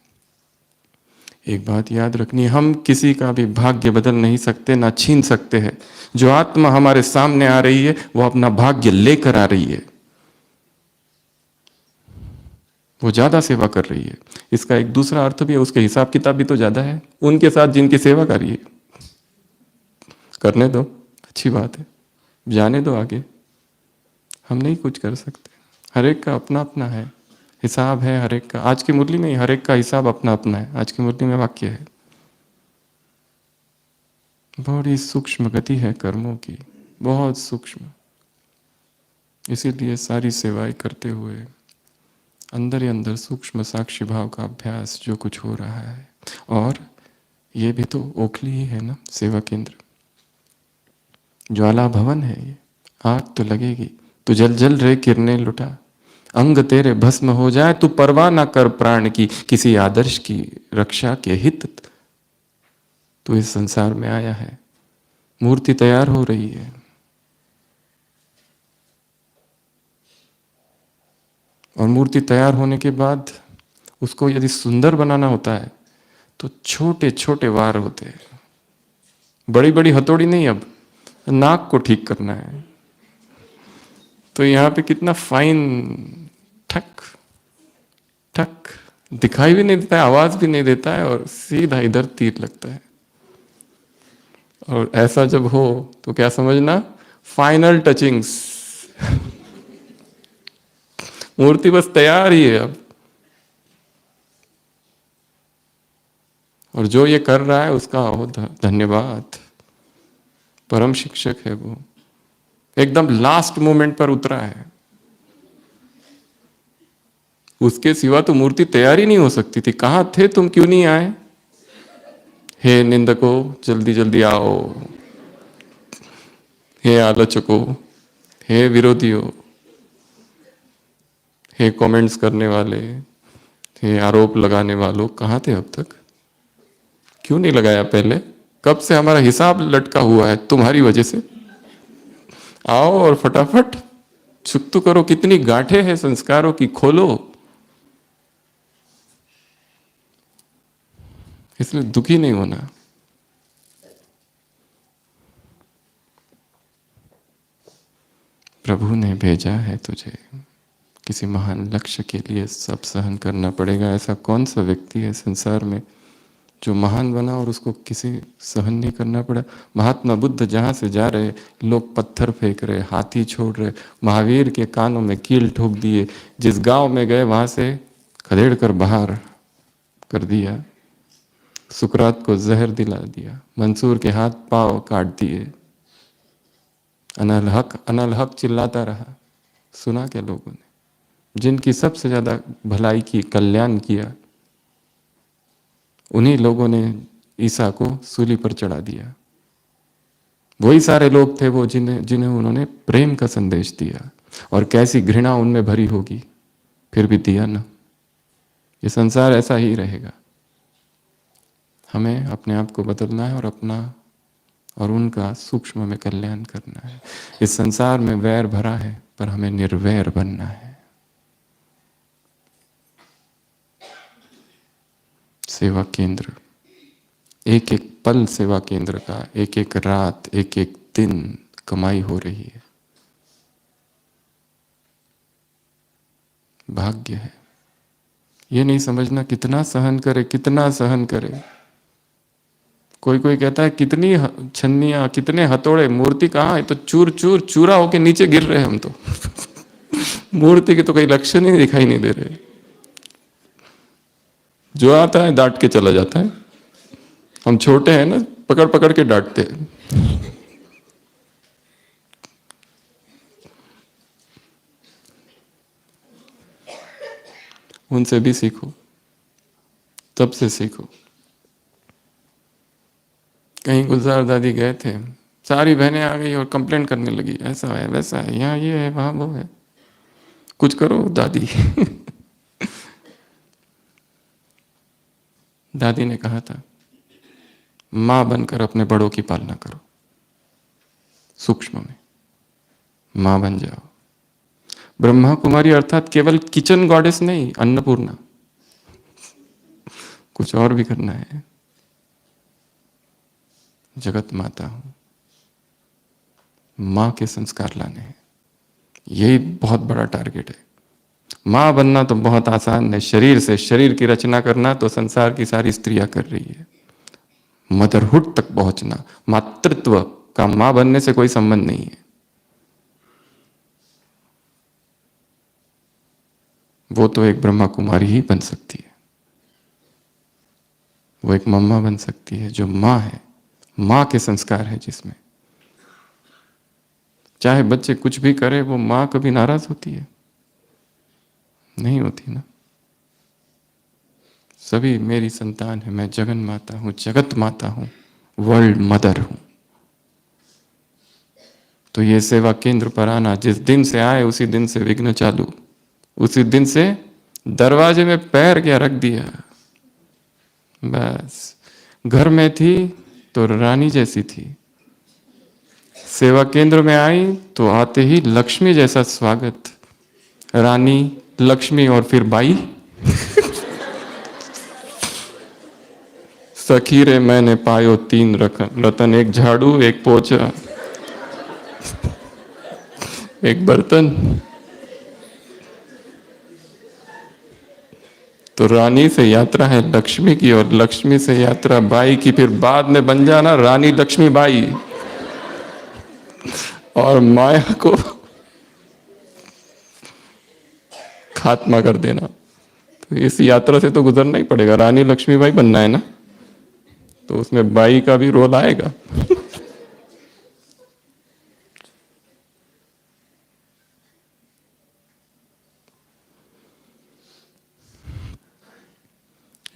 एक बात याद रखनी, हम किसी का भी भाग्य बदल नहीं सकते, ना छीन सकते हैं। जो आत्मा हमारे सामने आ रही है वो अपना भाग्य लेकर आ रही है, वो ज्यादा सेवा कर रही है। इसका एक दूसरा अर्थ भी है, उसके हिसाब किताब भी तो ज्यादा है उनके साथ जिनकी सेवा कर रही है। करने दो, अच्छी बात है, जाने दो आगे। हम नहीं कुछ कर सकते, हर एक का अपना अपना है, हिसाब है हर एक का। आज की मुरली में ही हर एक का हिसाब अपना अपना है। आज की मुरली में वाक्य है, बड़ी सूक्ष्म गति है कर्मों की, बहुत सूक्ष्म। इसीलिए सारी सेवाएं करते हुए अंदर ही अंदर सूक्ष्म साक्षी भाव का अभ्यास जो कुछ हो रहा है। और ये भी तो ओखली ही है ना, सेवा केंद्र, ज्वाला भवन है ये। आग तो लगेगी, तू जल जल रे किरणें लुटा, अंग तेरे भस्म हो जाए, तू परवाह ना कर प्राण की, किसी आदर्श की रक्षा के हित तू इस संसार में आया है। मूर्ति तैयार हो रही है, और मूर्ति तैयार होने के बाद उसको यदि सुंदर बनाना होता है तो छोटे छोटे वार होते हैं, बड़ी बड़ी हथौड़ी नहीं। अब नाक को ठीक करना है तो यहाँ पे कितना फाइन, ठक ठक, दिखाई भी नहीं देता है, आवाज भी नहीं देता है, और सीधा इधर तीर लगता है। और ऐसा जब हो तो क्या समझना, फाइनल टचिंग्स। मूर्ति बस तैयार ही है अब। और जो ये कर रहा है उसका हो धन्यवाद, परम शिक्षक है वो, एकदम लास्ट मोमेंट पर उतरा है। उसके सिवा तो मूर्ति तैयार ही नहीं हो सकती थी। कहां थे तुम, क्यों नहीं आए? हे निंदको जल्दी जल्दी आओ, हे आलोचको, हे विरोधियों, हे कमेंट्स करने वाले, हे आरोप लगाने वालों, कहां थे अब तक? क्यों नहीं लगाया पहले? कब से हमारा हिसाब लटका हुआ है तुम्हारी वजह से। आओ और फटाफट छुप तो करो, कितनी गांठें हैं संस्कारों की, खोलो। इसलिए दुखी नहीं होना। प्रभु ने भेजा है तुझे किसी महान लक्ष्य के लिए, सब सहन करना पड़ेगा। ऐसा कौन सा व्यक्ति है संसार में जो महान बना और उसको किसी सहन नहीं करना पड़ा? महात्मा बुद्ध जहां से जा रहे, लोग पत्थर फेंक रहे, हाथी छोड़ रहे, महावीर के कानों में कील ठोक दिए, जिस गांव में गए वहां से खदेड़ कर बाहर कर दिया, सुकरात को जहर दिला दिया, मंसूर के हाथ पांव काट दिए, अनल हक चिल्लाता रहा। सुना क्या लोगों ने? जिनकी सबसे ज्यादा भलाई की, कल्याण किया, उन्हीं लोगों ने ईसा को सूली पर चढ़ा दिया। वही सारे लोग थे वो जिन्हें उन्होंने प्रेम का संदेश दिया। और कैसी घृणा उनमें भरी होगी, फिर भी दिया ना। ये संसार ऐसा ही रहेगा। हमें अपने आप को बदलना है और अपना और उनका सूक्ष्म में कल्याण करना है। इस संसार में वैर भरा है, पर हमें निर्वैर बनना है। सेवा केंद्र, एक एक पल सेवा केंद्र का, एक एक रात, एक एक दिन कमाई हो रही है। भाग्य है। ये नहीं समझना कितना सहन करे, कितना सहन करे। कोई कोई कहता है कितनी छन्नियां, कितने हथौड़े, मूर्ति कहाँ है? तो चूर चूर चूरा होके नीचे गिर रहे हैं हम तो। मूर्ति के तो कोई लक्षण ही दिखाई नहीं दे रहे। जो आता है डांट के चला जाता है। हम छोटे हैं ना, पकड़ पकड़ के डांटते हैं। उनसे भी सीखो, सबसे सीखो। कहीं गुलजार दादी गए थे, सारी बहनें आ गई और कंप्लेंट करने लगी, ऐसा है वैसा है, यहाँ ये है वहां वो है, कुछ करो दादी। दादी ने कहा था, मां बनकर अपने बड़ों की पालना करो, सूक्ष्म में मां बन जाओ। ब्रह्मा कुमारी अर्थात केवल किचन गॉडेस नहीं, अन्नपूर्णा, कुछ और भी करना है। जगत माता हूं, मां के संस्कार लाने हैं, यही बहुत बड़ा टारगेट है। मां बनना तो बहुत आसान है, शरीर से शरीर की रचना करना तो संसार की सारी स्त्रियां कर रही है। मदरहुड तक पहुंचना, मातृत्व का मां बनने से कोई संबंध नहीं है। वो तो एक ब्रह्मा कुमारी ही बन सकती है, वो एक मम्मा बन सकती है जो मां है, मां के संस्कार है जिसमें। चाहे बच्चे कुछ भी करे, वो मां कभी नाराज होती है? नहीं होती ना। सभी मेरी संतान है, मैं जगन माता हूं, जगत माता हूं, वर्ल्ड मदर हूं। तो ये सेवा केंद्र पर आना, जिस दिन से आए उसी दिन से विघ्न चालू, उसी दिन से दरवाजे में पैर क्या रख दिया। बस घर में थी तो रानी जैसी थी, सेवा केंद्र में आई तो आते ही लक्ष्मी जैसा स्वागत। रानी, लक्ष्मी और फिर बाई। सखी रे मैंने पायो तीन रतन, एक झाड़ू, एक पोछा, एक बर्तन। तो रानी से यात्रा है लक्ष्मी की, और लक्ष्मी से यात्रा बाई की, फिर बाद में बन जाना रानी लक्ष्मी बाई, और माया को खात्मा कर देना। तो इस यात्रा से तो गुजरना ही पड़ेगा, रानी लक्ष्मीबाई बनना है ना, तो उसमें बाई का भी रोल आएगा।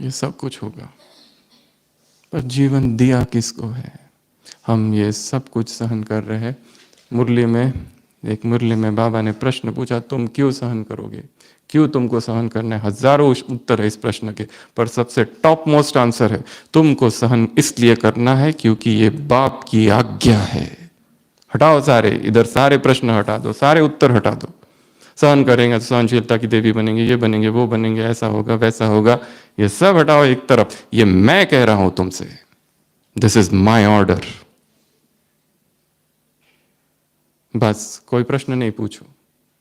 ये सब कुछ होगा, पर जीवन दिया किसको है? हम ये सब कुछ सहन कर रहे हैं। मुरली में बाबा ने प्रश्न पूछा, तुम क्यों सहन करोगे, क्यों तुमको सहन करना है? हजारों उत्तर है इस प्रश्न के, पर सबसे टॉप मोस्ट आंसर है, तुमको सहन इसलिए करना है क्योंकि ये बाप की आज्ञा है। हटाओ सारे, इधर सारे प्रश्न हटा दो, सारे उत्तर हटा दो। सहन करेंगे तो सहनशीलता की देवी बनेंगे, ये बनेंगे, वो बनेंगे, ऐसा होगा, वैसा होगा, ये सब हटाओ एक तरफ। ये मैं कह रहा हूं तुमसे, दिस इज माई ऑर्डर। बस कोई प्रश्न नहीं पूछो,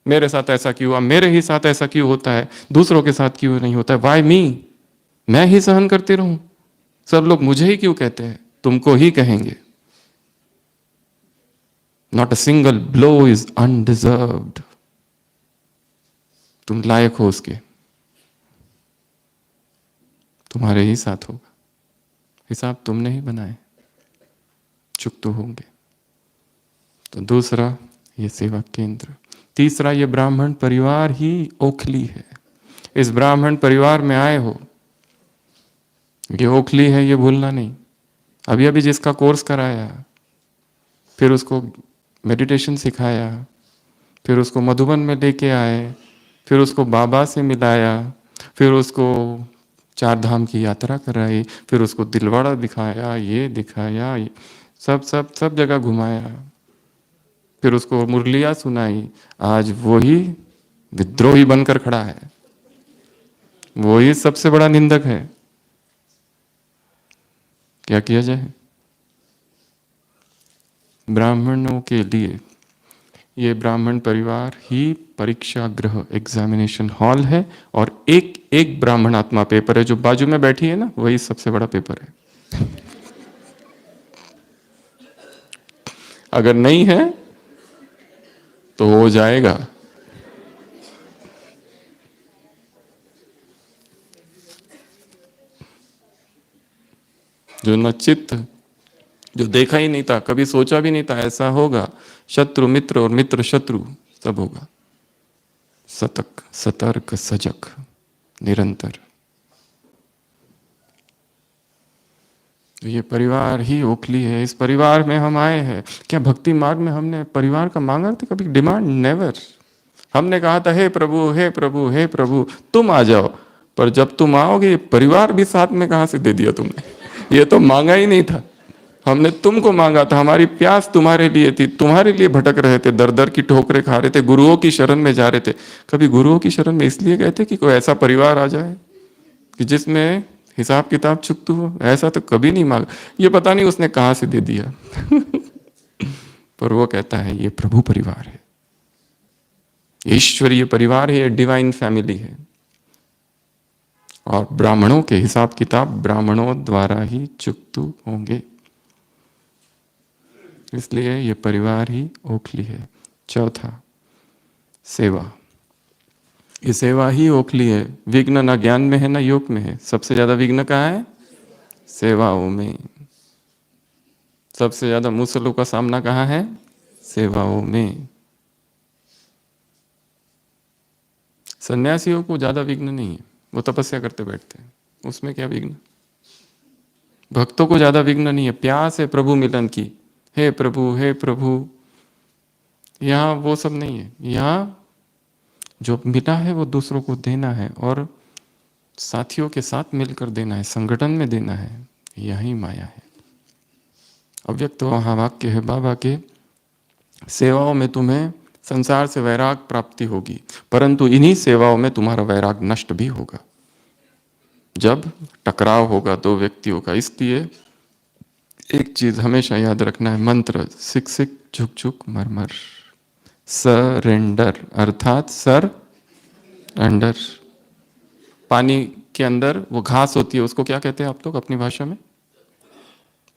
मेरे साथ ऐसा क्यों हुआ, मेरे ही साथ ऐसा क्यों होता है, दूसरों के साथ क्यों नहीं होता है, वाई मी? मैं ही सहन करते रहूं? सब लोग मुझे ही क्यों कहते हैं? तुमको ही कहेंगे। Not a single blow is undeserved. तुम लायक हो उसके, तुम्हारे ही साथ होगा। हिसाब तुमने ही बनाए, चुप तो होंगे। तो दूसरा ये सेवा केंद्र, तीसरा ये ब्राह्मण परिवार ही ओखली है। इस ब्राह्मण परिवार में आए हो, ये ओखली है, ये भूलना नहीं। अभी अभी जिसका कोर्स कराया, फिर उसको मेडिटेशन सिखाया, फिर उसको मधुबन में लेके आए, फिर उसको बाबा से मिलाया, फिर उसको चार धाम की यात्रा कराई, फिर उसको दिलवाड़ा दिखाया, ये दिखाया, सब सब सब जगह घुमाया, फिर उसको मुरलिया सुनाई। आज वही विद्रोही बनकर खड़ा है, वही सबसे बड़ा निंदक है। क्या किया जाए? ब्राह्मणों के लिए ये ब्राह्मण परिवार ही परीक्षा गृह, एग्जामिनेशन हॉल है, और एक एक ब्राह्मणात्मा पेपर है। जो बाजू में बैठी है ना, वही सबसे बड़ा पेपर है। अगर नहीं है तो हो जाएगा। जो नचित, जो देखा ही नहीं था, कभी सोचा भी नहीं था ऐसा होगा, शत्रु मित्र और मित्र शत्रु सब होगा। सतर्क, सतर्क, सजग, निरंतर। तो ये परिवार ही ओखली है, इस परिवार में हम आए हैं। क्या भक्ति मार्ग में हमने परिवार का मांगा था कभी? Demand never. हमने कहा था, हे प्रभु, हे प्रभु, हे प्रभु, तुम आ जाओ। पर जब तुम आओगे, ये परिवार भी साथ में कहां से दे दिया तुमने? ये तो मांगा ही नहीं था, हमने तुमको मांगा था। हमारी प्यास तुम्हारे लिए थी, तुम्हारे लिए भटक रहे थे, दर दर की ठोकरें खा रहे थे, गुरुओं की शरण में जा रहे थे। कभी गुरुओं की शरण में इसलिए गए थे कि कोई ऐसा परिवार आ जाए कि जिसमें हिसाब किताब चुकतू हो? ऐसा तो कभी नहीं मांगा। ये पता नहीं उसने कहां से दे दिया। पर वो कहता है ये प्रभु परिवार है, ईश्वरीय परिवार है, डिवाइन फैमिली है, और ब्राह्मणों के हिसाब किताब ब्राह्मणों द्वारा ही चुकतू होंगे। इसलिए ये परिवार ही ओखली है। चौथा, सेवा। ये सेवा ही ओखली है। विघ्न ना ज्ञान में है ना योग में है, सबसे ज्यादा विघ्न कहाँ है? सेवाओं में। सबसे ज्यादा मुश्किलों का सामना कहाँ है? सेवाओं में। सन्यासियों को ज्यादा विघ्न नहीं है, वो तपस्या करते बैठते हैं, उसमें क्या विघ्न। भक्तों को ज्यादा विघ्न नहीं है, प्यास है प्रभु मिलन की, हे प्रभु हे प्रभु। यहाँ वो सब नहीं है, यहाँ जो मिला है वो दूसरों को देना है और साथियों के साथ मिलकर देना है, संगठन में देना है, यही माया है। अव्यक्त वहाँ वाक्य है बाबा के, सेवाओं में तुम्हें संसार से वैराग प्राप्ति होगी, परंतु इन्हीं सेवाओं में तुम्हारा वैराग नष्ट भी होगा जब टकराव होगा दो व्यक्तियों का। इसलिए एक चीज हमेशा याद रखना है, मंत्र सिक सिक झुक झुक मर मर, सरेंडर अर्थात सर अंडर। पानी के अंदर वो घास होती है, उसको क्या कहते हैं आप लोग अपनी भाषा में?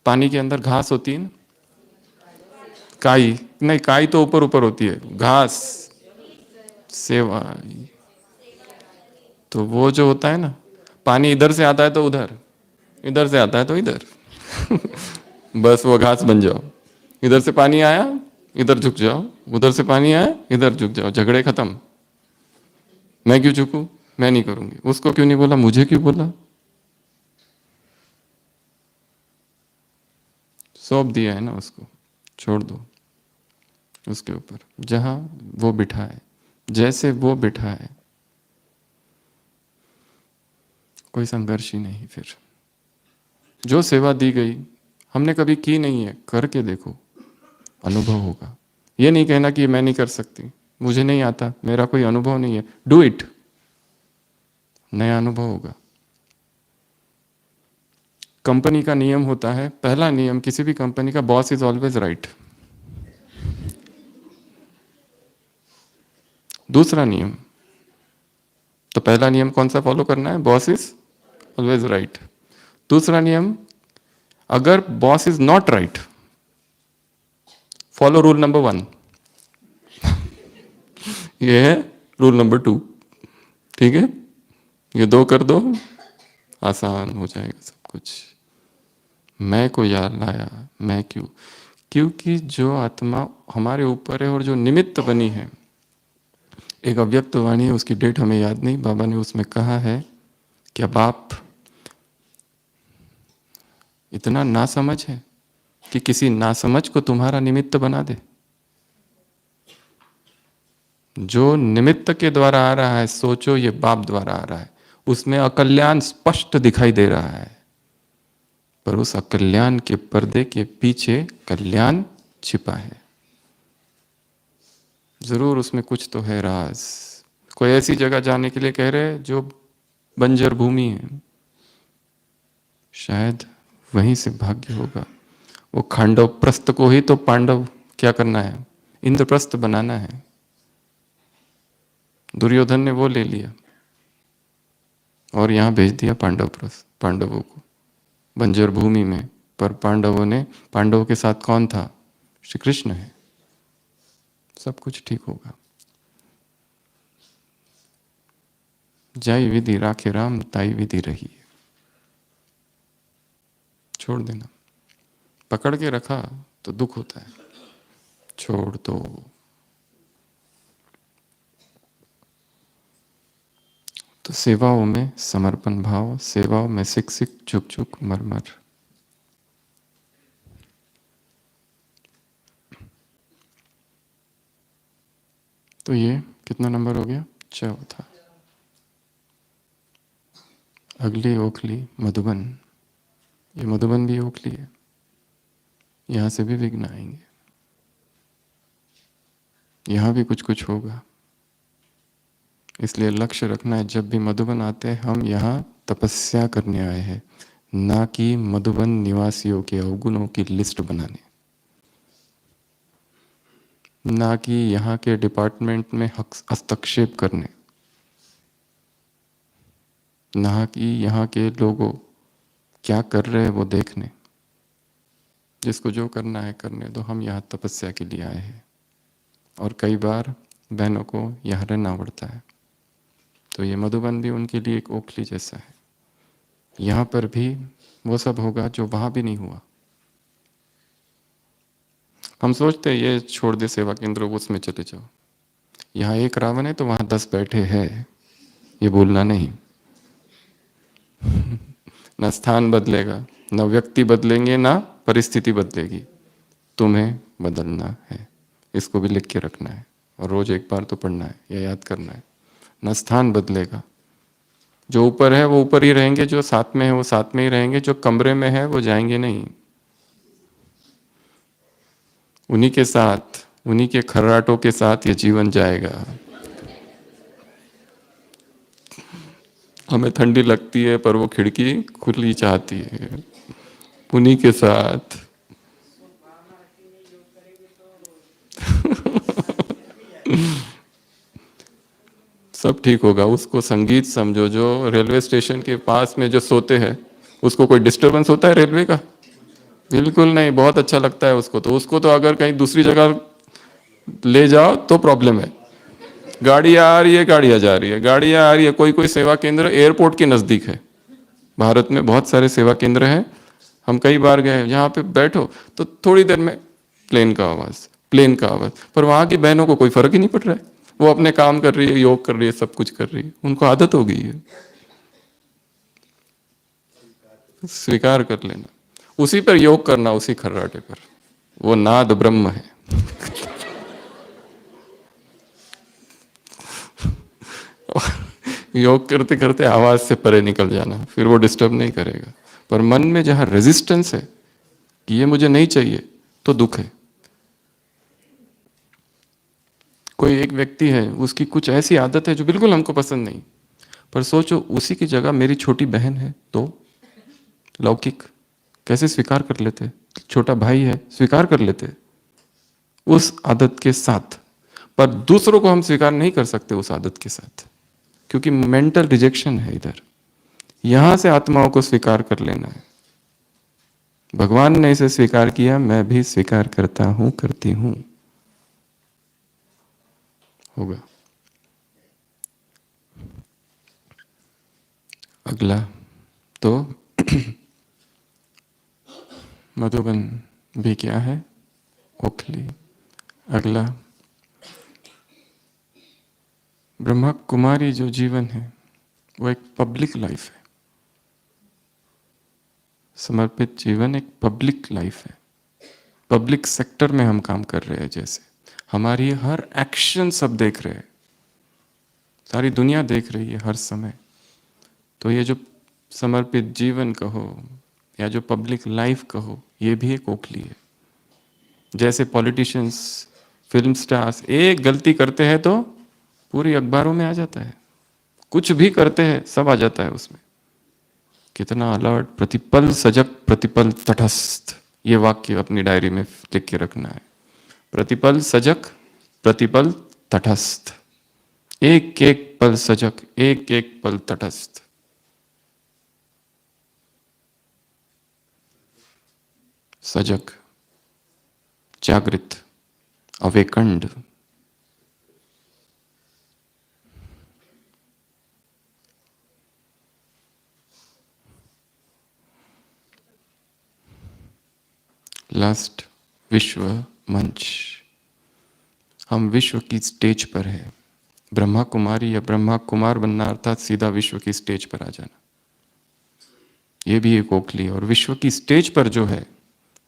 पानी के अंदर घास होती है ना, काई नहीं, काई तो ऊपर ऊपर होती है, घास सेवा। तो वो जो होता है ना, पानी इधर से आता है तो उधर, इधर से आता है तो इधर बस वो घास बन जाओ। इधर से पानी आया इधर झुक जाओ, उधर से पानी आया इधर झुक जाओ, झगड़े खत्म। मैं क्यों झुकूं, मैं नहीं करूंगी, उसको क्यों नहीं बोला, मुझे क्यों बोला। सौंप दिया है ना उसको, छोड़ दो उसके ऊपर, जहां वो बिठा है, जैसे वो बिठा है, कोई संघर्ष ही नहीं। फिर जो सेवा दी गई हमने कभी की नहीं है, करके देखो, अनुभव होगा। ये नहीं कहना कि मैं नहीं कर सकती, मुझे नहीं आता, मेरा कोई अनुभव नहीं है, डू इट, नया अनुभव होगा। कंपनी का नियम होता है, पहला नियम किसी भी कंपनी का, बॉस इज ऑलवेज राइट। दूसरा नियम, तो पहला नियम कौन सा फॉलो करना है, बॉस इज ऑलवेज राइट। दूसरा नियम, अगर boss is not right, follow rule number 1 ये है रूल नंबर 2, ठीक है। ये 2 कर दो, आसान हो जाएगा सब कुछ। मैं को याद लाया, मैं क्यों, क्योंकि जो आत्मा हमारे ऊपर है और जो निमित्त बनी है, एक अव्यक्त वाणी है, उसकी डेट हमें याद नहीं, बाबा ने उसमें कहा है कि अब आप इतना नासमझ है कि किसी नासमझ को तुम्हारा निमित्त बना दे। जो निमित्त के द्वारा आ रहा है, सोचो ये बाप द्वारा आ रहा है, उसमें अकल्याण स्पष्ट दिखाई दे रहा है, पर उस अकल्याण के पर्दे के पीछे कल्याण छिपा है। जरूर उसमें कुछ तो है राज। कोई ऐसी जगह जाने के लिए कह रहे जो बंजर भूमि है, शायद वहीं से भाग्य होगा। वो खांडव प्रस्थ को ही तो पांडव क्या करना है, इंद्रप्रस्थ बनाना है। दुर्योधन ने वो ले लिया और यहां भेज दिया पांडवों को बंजर भूमि में। पर पांडवों के साथ कौन था, श्री कृष्ण है। सब कुछ ठीक होगा। जाई विधि राखे राम, ताई विधि रही। छोड़ देना, पकड़ के रखा तो दुख होता है, छोड़ दो। तो सेवाओं में समर्पण भाव, सेवाओं में सिक सिक झुक झुक मर मर। तो ये कितना नंबर हो गया, 4था। अगली ओखली मधुबन, ये मधुबन भी ओखली है, यहां से भी विघ्न आएंगे, यहां भी कुछ कुछ होगा। इसलिए लक्ष्य रखना है, जब भी मधुबन आते हैं हम यहाँ तपस्या करने आए हैं, ना कि मधुबन निवासियों के अवगुणों की लिस्ट बनाने, ना कि यहाँ के डिपार्टमेंट में हस्तक्षेप करने, ना कि यहाँ के लोगों क्या कर रहे हैं वो देखने। जिसको जो करना है करने दो, हम यहाँ तपस्या के लिए आए हैं। और कई बार बहनों को यहाँ रहना पड़ता है, तो ये मधुबन भी उनके लिए एक ओखली जैसा है। यहाँ पर भी वो सब होगा जो वहाँ भी नहीं हुआ। हम सोचते हैं ये छोड़ दे सेवा केंद्र, उसमें चले जाओ। यहाँ एक रावण है तो वहाँ 10 बैठे हैं, ये भूलना नहीं। न स्थान बदलेगा, न व्यक्ति बदलेंगे, ना परिस्थिति बदलेगी, तुम्हें बदलना है। इसको भी लिख के रखना है और रोज एक बार तो पढ़ना है या याद करना है। न स्थान बदलेगा, जो ऊपर है वो ऊपर ही रहेंगे, जो साथ में है वो साथ में ही रहेंगे, जो कमरे में है वो जाएंगे नहीं। उन्हीं के साथ, उन्हीं के खर्राटों के साथ ये जीवन जाएगा। हमें ठंडी लगती है पर वो खिड़की खुली चाहती है, उन्हीं के साथ। सब ठीक होगा। उसको संगीत समझो, जो रेलवे स्टेशन के पास में जो सोते हैं, उसको कोई डिस्टरबेंस होता है रेलवे का? बिल्कुल नहीं, बहुत अच्छा लगता है उसको। तो उसको तो अगर कहीं दूसरी जगह ले जाओ तो प्रॉब्लम है। गाड़ियां आ रही है, गाड़ियां जा रही है, गाड़ियां आ रही है। कोई कोई सेवा केंद्र एयरपोर्ट के नजदीक है। भारत में बहुत सारे सेवा केंद्र हैं, हम कई बार गए। यहाँ पे बैठो तो थोड़ी देर में प्लेन का आवाज, प्लेन का आवाज। पर वहां की बहनों को कोई फर्क ही नहीं पड़ रहा है, वो अपने काम कर रही है, योग कर रही है, सब कुछ कर रही है, उनको आदत हो गई है। स्वीकार कर लेना, उसी पर योग करना, उसी खर्राटे पर। वो नाद ब्रह्म है। योग करते करते आवाज से परे निकल जाना, फिर वो डिस्टर्ब नहीं करेगा। पर मन में जहां रेजिस्टेंस है कि ये मुझे नहीं चाहिए, तो दुख है। कोई एक व्यक्ति है, उसकी कुछ ऐसी आदत है जो बिल्कुल हमको पसंद नहीं, पर सोचो उसी की जगह मेरी छोटी बहन है, तो लौकिक कैसे स्वीकार कर लेते, छोटा भाई है स्वीकार कर लेते उस आदत के साथ। पर दूसरों को हम स्वीकार नहीं कर सकते उस आदत के साथ, क्योंकि मेंटल रिजेक्शन है इधर। यहां से आत्माओं को स्वीकार कर लेना है। भगवान ने इसे स्वीकार किया, मैं भी स्वीकार करता हूं, करती हूं। होगा। अगला तो मधुबन भी क्या है, ओखली। अगला ब्रह्मा कुमारी जो जीवन है वो एक पब्लिक लाइफ है। समर्पित जीवन एक पब्लिक लाइफ है। पब्लिक सेक्टर में हम काम कर रहे हैं, जैसे हमारी हर एक्शन सब देख रहे हैं, सारी दुनिया देख रही है हर समय। तो ये जो समर्पित जीवन कहो या जो पब्लिक लाइफ कहो, ये भी एक ओखली है। जैसे पॉलिटिशियंस, फिल्म स्टार्स एक गलती करते हैं तो पूरी अखबारों में आ जाता है, कुछ भी करते हैं सब आ जाता है उसमें। कितना अलर्ट, प्रतिपल सजग, प्रतिपल तटस्थ। ये वाक्य अपनी डायरी में लिख के रखना है। प्रतिपल सजग, प्रतिपल तटस्थ। एक एक पल सजग, एक एक पल तटस्थ। सजग, जागृत, अवेकंड। लास्ट, विश्व मंच। हम विश्व की स्टेज पर है। ब्रह्मा कुमारी या ब्रह्मा कुमार बनना अर्थात सीधा विश्व की स्टेज पर आ जाना, ये भी एक ओखली। और विश्व की स्टेज पर जो है,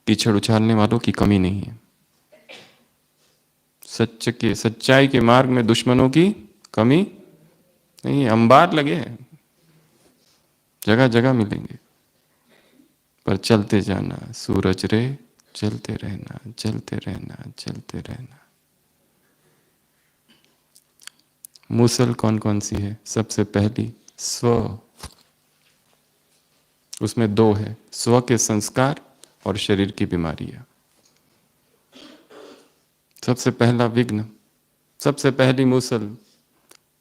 कीचड़ उछालने वालों की कमी नहीं है। सच्चाई के मार्ग में दुश्मनों की कमी नहीं है। अंबार लगे हैं, जगह जगह मिलेंगे, पर चलते जाना। सूरज रे चलते रहना, चलते रहना, चलते रहना। मूसल कौन कौन सी है? सबसे पहली स्व, उसमें दो है, स्व के संस्कार और शरीर की बीमारियां। सबसे पहला विघ्न, सबसे पहली मूसल,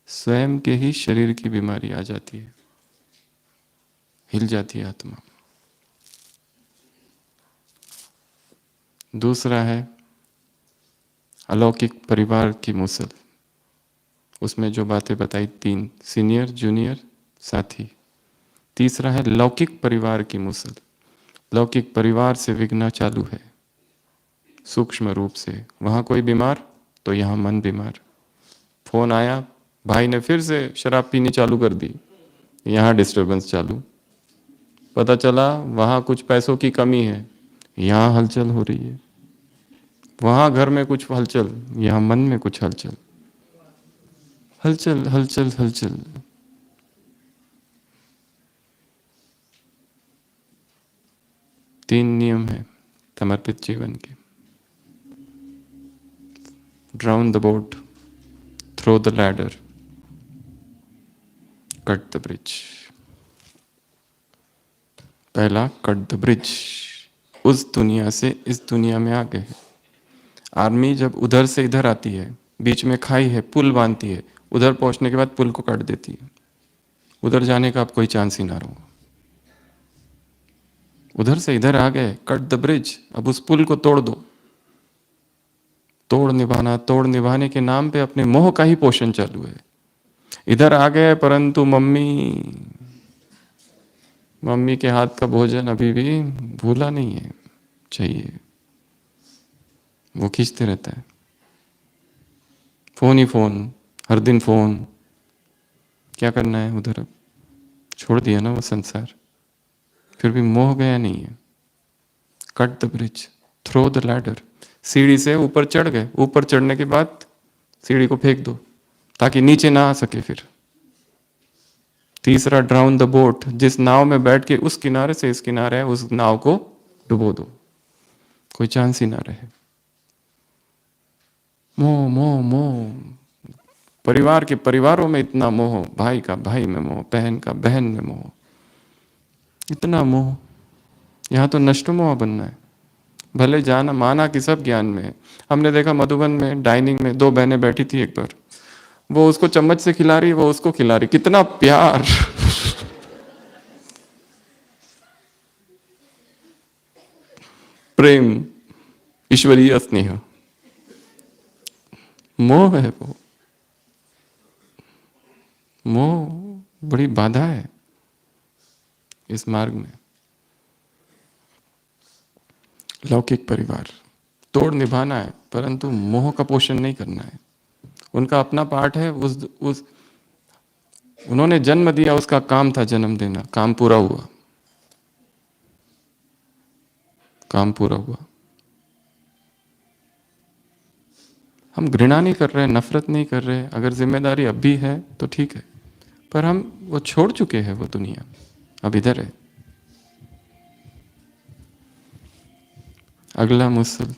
स्वयं के ही शरीर की बीमारी आ जाती है, हिल जाती है आत्मा। दूसरा है अलौकिक परिवार की मूसल। उसमें जो बातें बताई तीन, सीनियर, जूनियर, साथी। तीसरा है लौकिक परिवार की मूसल। लौकिक परिवार से विघ्न चालू है सूक्ष्म रूप से। वहां कोई बीमार तो यहां मन बीमार। फोन आया, भाई ने फिर से शराब पीनी चालू कर दी, यहाँ डिस्टरबेंस चालू। पता चला वहाँ कुछ पैसों की कमी है, यहाँ हलचल हो रही है। वहाँ घर में कुछ हलचल, यहाँ मन में कुछ हलचल, हलचल हलचल हलचल। तीन नियम है समर्पित जीवन के। Drown the boat, throw the ladder, cut the bridge. पहला कट द ब्रिज, उस दुनिया से इस दुनिया में आ गए। आर्मी जब उधर से इधर आती है, बीच में खाई है, पुल बांधती है, उधर पहुंचने के बाद पुल को काट देती है। उधर जाने का अब कोई चांस ही ना रहो। उधर से इधर आ गए, कट द ब्रिज, अब उस पुल को तोड़ दो। तोड़ निभाने के नाम पे अपने मोह का ही पोषण चालू है। इधर आ गए परंतु मम्मी के हाथ का भोजन अभी भी भूला नहीं है, चाहिए, वो खींचते रहता है। फोन ही फोन, हर दिन फोन। क्या करना है उधर? अब छोड़ दिया ना वो संसार, फिर भी मोह गया नहीं है। Cut the bridge, throw the ladder. सीढ़ी से ऊपर चढ़ गए, ऊपर चढ़ने के बाद सीढ़ी को फेंक दो ताकि नीचे ना आ सके फिर। तीसरा, ड्राउन द बोट, जिस नाव में बैठ के उस किनारे से इस किनारे है, उस नाव को डुबो दो, कोई चांस ही ना रहे। मोह मोह मोह, परिवार के परिवारों में इतना मोह, भाई का भाई में मोह, बहन का बहन में मोह, इतना मोह। यहाँ तो नष्ट मोह बनना है। भले जाना माना कि सब ज्ञान में है। हमने देखा मधुबन में डाइनिंग में दो बहनें बैठी थी एक बार, वो उसको चम्मच से खिला रही, वो उसको खिला रही, कितना प्यार। प्रेम, ईश्वरीय स्नेह। मोह है वो, मोह बड़ी बाधा है इस मार्ग में। लौकिक परिवार तोड़ निभाना है परंतु मोह का पोषण नहीं करना है। उनका अपना पार्ट है, उस उन्होंने जन्म दिया, उसका काम था जन्म देना, काम पूरा हुआ, काम पूरा हुआ। हम घृणा नहीं कर रहे, नफरत नहीं कर रहे, अगर जिम्मेदारी अब भी है तो ठीक है, पर हम वो छोड़ चुके हैं, वो दुनिया अब इधर है। अगला मुसल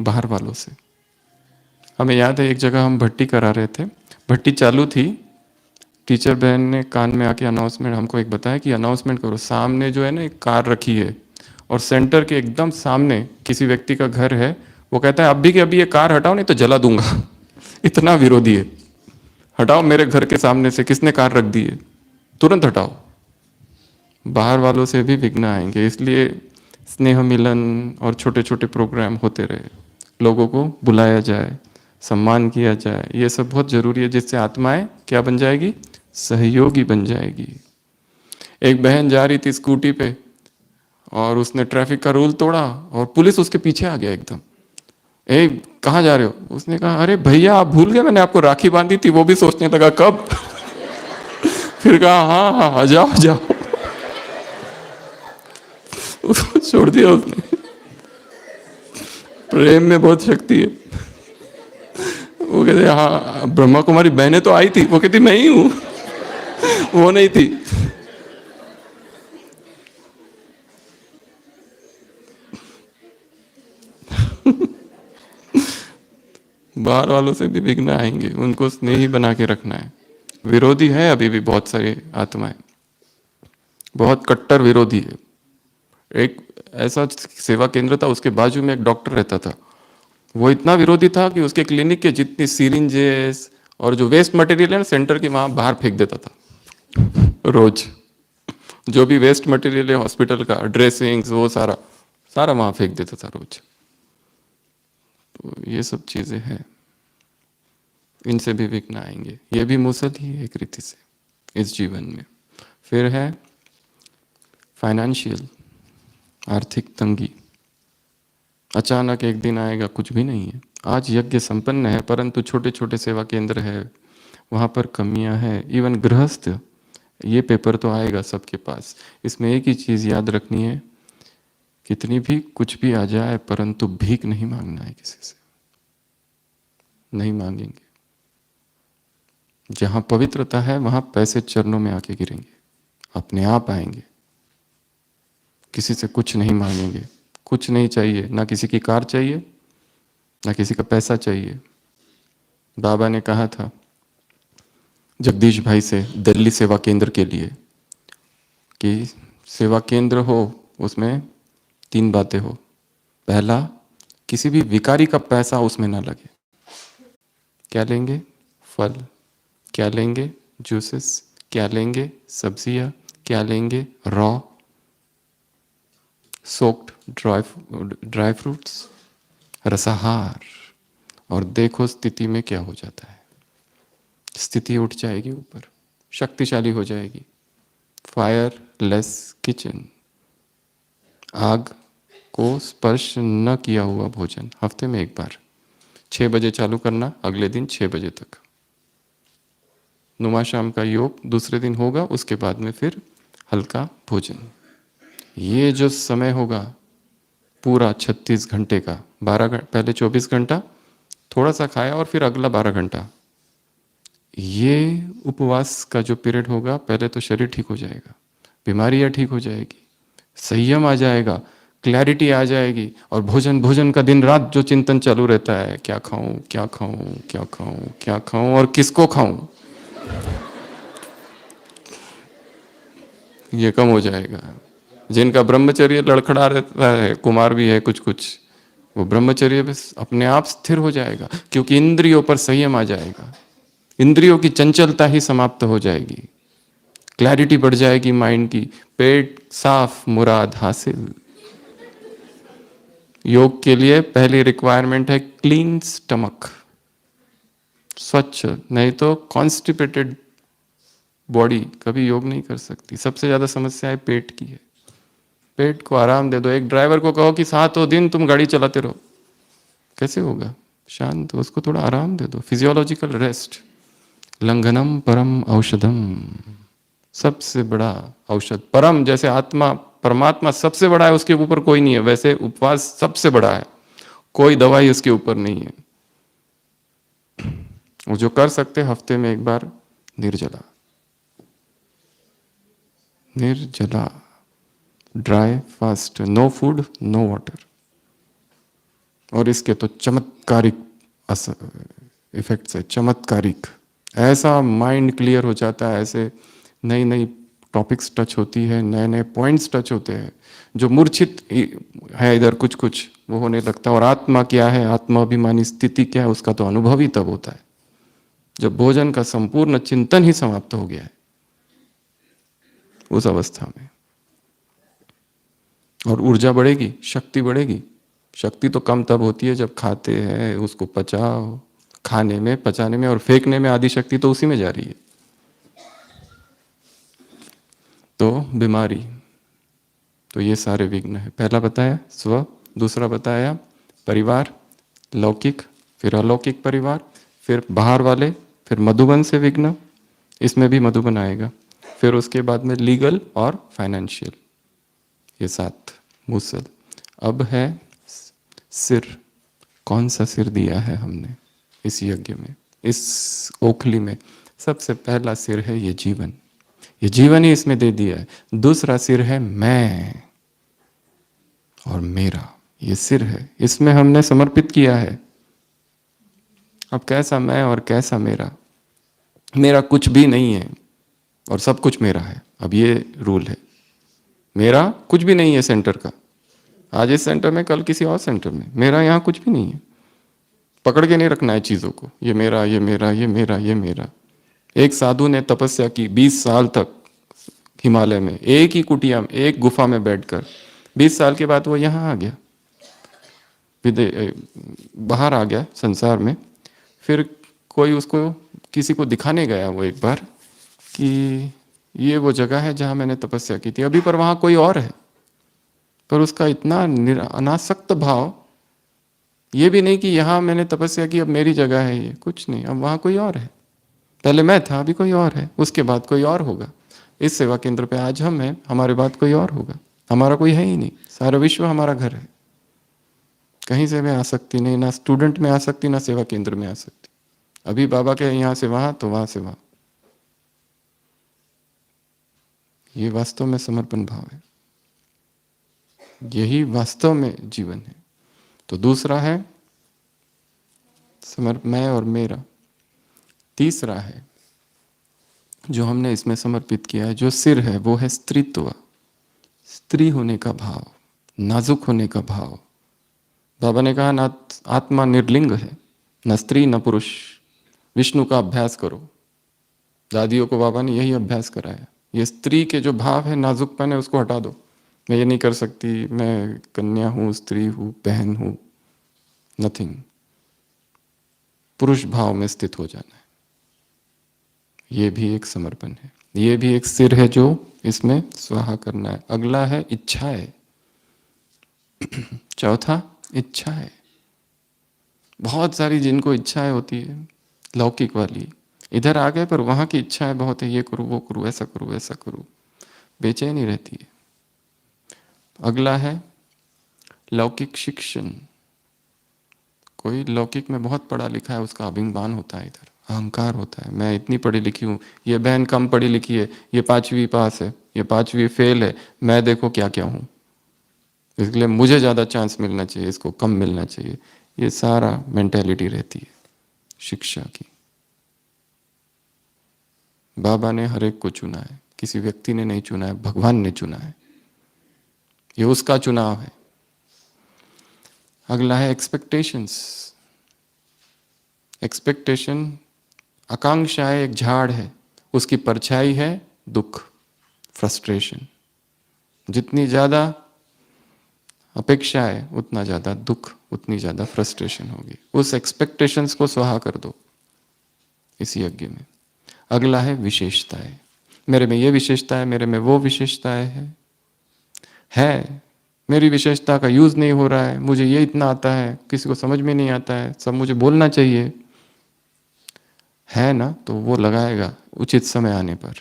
बाहर वालों से। हमें याद है एक जगह हम भट्टी करा रहे थे, भट्टी चालू थी, टीचर बहन ने कान में आके अनाउंसमेंट हमको एक बताया कि अनाउंसमेंट करो, सामने जो है ना एक कार रखी है और सेंटर के एकदम सामने किसी व्यक्ति का घर है, वो कहता है अभी के अभी ये कार हटाओ नहीं तो जला दूंगा। इतना विरोधी है, हटाओ मेरे घर के सामने से, किसने कार रख दी है, तुरंत हटाओ। बाहर वालों से भी विघ्न आएंगे, इसलिए स्नेह मिलन और छोटे छोटे प्रोग्राम होते रहे, लोगों को बुलाया जाए, सम्मान किया जाए, ये सब बहुत जरूरी है, जिससे आत्माएं क्या बन जाएगी, सहयोगी बन जाएगी। एक बहन जा रही थी स्कूटी पे और उसने ट्रैफिक का रूल तोड़ा और पुलिस उसके पीछे आ गया एकदम। ए कहाँ जा रहे हो? उसने कहा अरे भैया आप भूल गए मैंने आपको राखी बांधी थी। वो भी सोचने लगा कब। फिर कहा हाँ हाँ हाँ जाओ जाओ। उसको छोड़ दिया उसने। प्रेम में बहुत शक्ति है। वो कहते हाँ ब्रह्मा कुमारी बहनें तो आई थी, वो कहती मैं ही हूं। वो नहीं थी। बाहर वालों से भी विघ्न आएंगे, उनको स्नेही बना के रखना है। विरोधी है अभी भी बहुत सारी आत्माएं, बहुत कट्टर विरोधी है। एक ऐसा सेवा केंद्र था, उसके बाजू में एक डॉक्टर रहता था, वो इतना विरोधी था कि उसके क्लिनिक के जितनी सीरिंजेस और जो वेस्ट मटेरियल है ना सेंटर की, वहां बाहर फेंक देता था रोज। जो भी वेस्ट मटेरियल है हॉस्पिटल का, ड्रेसिंग्स, वो सारा सारा वहां फेंक देता था रोज। तो ये सब चीजें हैं, इनसे भी विघ्न आएंगे। ये भी मुसल ही है एक रीति से इस जीवन में। फिर है फाइनेंशियल, आर्थिक तंगी। अचानक एक दिन आएगा, कुछ भी नहीं है। आज यज्ञ संपन्न है परंतु छोटे छोटे सेवा केंद्र है, वहाँ पर कमियां हैं। इवन गृहस्थ, ये पेपर तो आएगा सबके पास। इसमें एक ही चीज़ याद रखनी है, कितनी भी कुछ भी आ जाए परंतु भीख नहीं मांगना है किसी से, नहीं मांगेंगे। जहाँ पवित्रता है वहाँ पैसे चरणों में आके गिरेंगे, अपने आप आएंगे। किसी से कुछ नहीं मांगेंगे, कुछ नहीं चाहिए, ना किसी की कार चाहिए, ना किसी का पैसा चाहिए। बाबा ने कहा था जगदीश भाई से दिल्ली सेवा केंद्र के लिए कि सेवा केंद्र हो, उसमें 3 बातें हो। पहला, किसी भी भिखारी का पैसा उसमें ना लगे। क्या लेंगे? फल। क्या लेंगे? जूसेस। क्या लेंगे? सब्जियां। क्या लेंगे? रॉ सोक्ड ड्राई फ्रूट्स, रसाहार। और देखो स्थिति में क्या हो जाता है, स्थिति उठ जाएगी ऊपर, शक्तिशाली हो जाएगी। फायर लेस किचन, आग को स्पर्श न किया हुआ भोजन हफ्ते में 1 बार। 6 बजे चालू करना, अगले दिन 6 बजे तक। नुमा शाम का योग दूसरे दिन होगा, उसके बाद में फिर हल्का भोजन। ये जो समय होगा पूरा 36 घंटे का, 12 पहले 24 घंटा थोड़ा सा खाया और फिर अगला 12 घंटा, ये उपवास का जो पीरियड होगा, पहले तो शरीर ठीक हो जाएगा, बीमारियां ठीक हो जाएगी, संयम आ जाएगा, क्लैरिटी आ जाएगी। और भोजन भोजन का दिन रात जो चिंतन चालू रहता है, क्या खाऊं क्या खाऊं क्या खाऊं क्या खाऊं और किसको खाऊं, ये कम हो जाएगा। जिनका ब्रह्मचर्य लड़खड़ा रहता है, कुमार भी है कुछ कुछ, वो ब्रह्मचर्य बस अपने आप स्थिर हो जाएगा, क्योंकि इंद्रियों पर संयम आ जाएगा, इंद्रियों की चंचलता ही समाप्त हो जाएगी, क्लैरिटी बढ़ जाएगी माइंड की, पेट साफ, मुराद हासिल। योग के लिए पहली रिक्वायरमेंट है क्लीन स्टमक, स्वच्छ, नहीं तो कॉन्स्टिपेटेड बॉडी कभी योग नहीं कर सकती। सबसे ज्यादा समस्या है पेट की है। पेट को आराम दे दो। एक ड्राइवर को कहो कि 7 दिन तुम गाड़ी चलाते रहो, कैसे होगा? शांत, उसको थोड़ा आराम दे दो, फिजियोलॉजिकल रेस्ट। लंघनम परम औषधम, सबसे बड़ा औषध। परम जैसे आत्मा, परमात्मा सबसे बड़ा है, उसके ऊपर कोई नहीं है, वैसे उपवास सबसे बड़ा है, कोई दवाई उसके ऊपर नहीं है। वो जो कर सकते हफ्ते में 1 बार, निर्जला, निर्जला, dry fast, no food no water. और इसके तो चमत्कारिक इफेक्ट्स है, चमत्कारिक। ऐसा माइंड क्लियर हो जाता है, ऐसे नई नई टॉपिक्स टच होती है, नए नए पॉइंट्स टच होते हैं, जो मूर्छित है इधर कुछ कुछ वो होने लगता है। और आत्मा क्या है, आत्माभिमानी स्थिति क्या है, उसका तो अनुभव ही तब होता है जब भोजन का संपूर्ण चिंतन ही समाप्त हो गया है, उस अवस्था में। और ऊर्जा बढ़ेगी, शक्ति बढ़ेगी। शक्ति तो कम तब होती है जब खाते हैं, उसको पचाओ, खाने में, पचाने में और फेंकने में आदि शक्ति तो उसी में जा रही है। तो बीमारी, तो ये सारे विघ्न है। पहला बताया स्व, दूसरा बताया परिवार, लौकिक, फिर अलौकिक परिवार, फिर बाहर वाले, फिर मधुबन से विघ्न, इसमें भी मधुबन आएगा। फिर उसके बाद में लीगल और फाइनेंशियल, ये 7 मूसल। अब है सिर। कौन सा सिर दिया है हमने इस यज्ञ में, इस ओखली में? सबसे पहला सिर है ये जीवन, ये जीवन ही इसमें दे दिया है। दूसरा सिर है मैं और मेरा, ये सिर है, इसमें हमने समर्पित किया है। अब कैसा मैं और कैसा मेरा? मेरा कुछ भी नहीं है और सब कुछ मेरा है। अब ये रूल है, मेरा कुछ भी नहीं है सेंटर का, आज इस सेंटर में, कल किसी और सेंटर में, मेरा यहाँ कुछ भी नहीं है। पकड़ के नहीं रखना है चीजों को, ये मेरा ये मेरा ये मेरा ये मेरा। एक साधु ने तपस्या की 20 साल तक हिमालय में, एक ही कुटिया में, एक गुफा में बैठकर। 20 साल के बाद वो यहाँ आ गया, बाहर आ गया संसार में। फिर कोई उसको, किसी को दिखाने गया वो एक बार कि ये वो जगह है जहाँ मैंने तपस्या की थी, अभी पर वहाँ कोई और है। पर उसका इतना अनासक्त भाव, ये भी नहीं कि यहाँ मैंने तपस्या की अब मेरी जगह है, ये कुछ नहीं, अब वहाँ कोई और है। पहले मैं था, अभी कोई और है, उसके बाद कोई और होगा। इस सेवा केंद्र पे आज हम हैं, हमारे बाद कोई और होगा। हमारा कोई है ही नहीं, सारा विश्व हमारा घर है। कहीं से में आसक्ति नहीं, ना स्टूडेंट में आसक्ति, ना सेवा केंद्र में आसक्ति। अभी बाबा के यहाँ से वहां तो वहां से वहां। ये वास्तव में समर्पण भाव है, यही वास्तव में जीवन है। तो दूसरा है मैं और मेरा। तीसरा है जो हमने इसमें समर्पित किया है, जो सिर है, वो है स्त्रीत्व, स्त्री होने का भाव, नाजुक होने का भाव। बाबा ने कहा ना, आत्मा निर्लिंग है, न स्त्री न पुरुष। विष्णु का अभ्यास करो। दादियों को बाबा ने यही अभ्यास कराया। ये स्त्री के जो भाव है, नाजुकपन है, उसको हटा दो। मैं ये नहीं कर सकती, मैं कन्या हूं, स्त्री हूं, बहन हूं, नथिंग। पुरुष भाव में स्थित हो जाना है। ये भी एक समर्पण है, ये भी एक सिर है जो इसमें स्वाहा करना है। अगला है इच्छा है। चौथा इच्छा है। बहुत सारी जिनको इच्छाएं होती है, लौकिक वाली, इधर आ गए पर वहां की इच्छाएं बहुत है, ये करूं, वो करूं, ऐसा करूं, वैसा करूं, बेचैनी रहती है। अगला है लौकिक शिक्षण। कोई लौकिक में बहुत पढ़ा लिखा है, उसका अभिमान होता है, इधर अहंकार होता है, मैं इतनी पढ़ी लिखी हूँ, ये बहन कम पढ़ी लिखी है, ये 5वीं पास है, ये 5वीं फेल है, मैं देखो क्या क्या हूँ, इसलिए मुझे ज़्यादा चांस मिलना चाहिए, इसको कम मिलना चाहिए। ये सारा मेंटेलिटी रहती है शिक्षा की। बाबा ने हर एक को चुना है, किसी व्यक्ति ने नहीं चुना है, भगवान ने चुना है, ये उसका चुनाव है। अगला है एक्सपेक्टेशंस। एक्सपेक्टेशन, आकांक्षाएं एक झाड़ है, उसकी परछाई है दुख, फ्रस्ट्रेशन। जितनी ज्यादा अपेक्षा है उतना ज्यादा दुख, उतनी ज्यादा फ्रस्ट्रेशन होगी। उस एक्सपेक्टेशंस को स्वाहा कर दो इस यज्ञ में। अगला है विशेषताएं। मेरे में ये विशेषता है, मेरे में वो विशेषताएं है, मेरी विशेषता का यूज नहीं हो रहा है, मुझे ये इतना आता है, किसी को समझ में नहीं आता है, सब मुझे बोलना चाहिए है ना, तो वो लगाएगा उचित समय आने पर।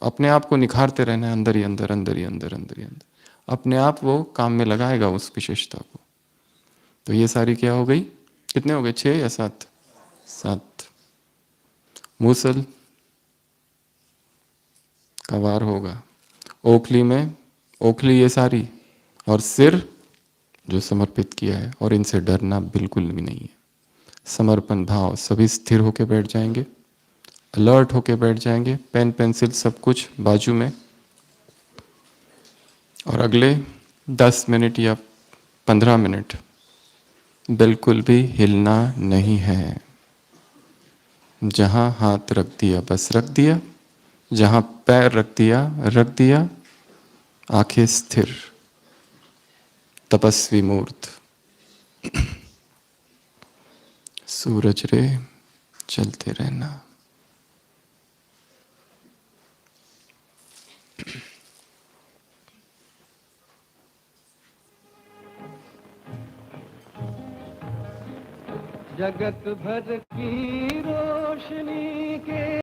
अपने आप को निखारते रहना है, अंदर ही अंदर, अंदर ही अंदर, अंदर ही अंदर, अपने आप वो काम में लगाएगा उस विशेषता को। तो ये सारी क्या हो गई, कितने हो गए, 6 या 7? 7। मूसल का वार होगा, ओखली में, ओखली ये सारी, और सिर जो समर्पित किया है, और इनसे डरना बिल्कुल भी नहीं है। समर्पण भाव, सभी स्थिर होके बैठ जाएंगे, अलर्ट होके बैठ जाएंगे, पेन पेंसिल सब कुछ बाजू में। और अगले 10 मिनट या 15 मिनट बिल्कुल भी हिलना नहीं है। जहां हाथ रख दिया बस रख दिया, जहां पैर रख दिया, आंखें स्थिर, तपस्वी मूर्त। सूरज रे चलते रहना। जगत भर की रोशनी के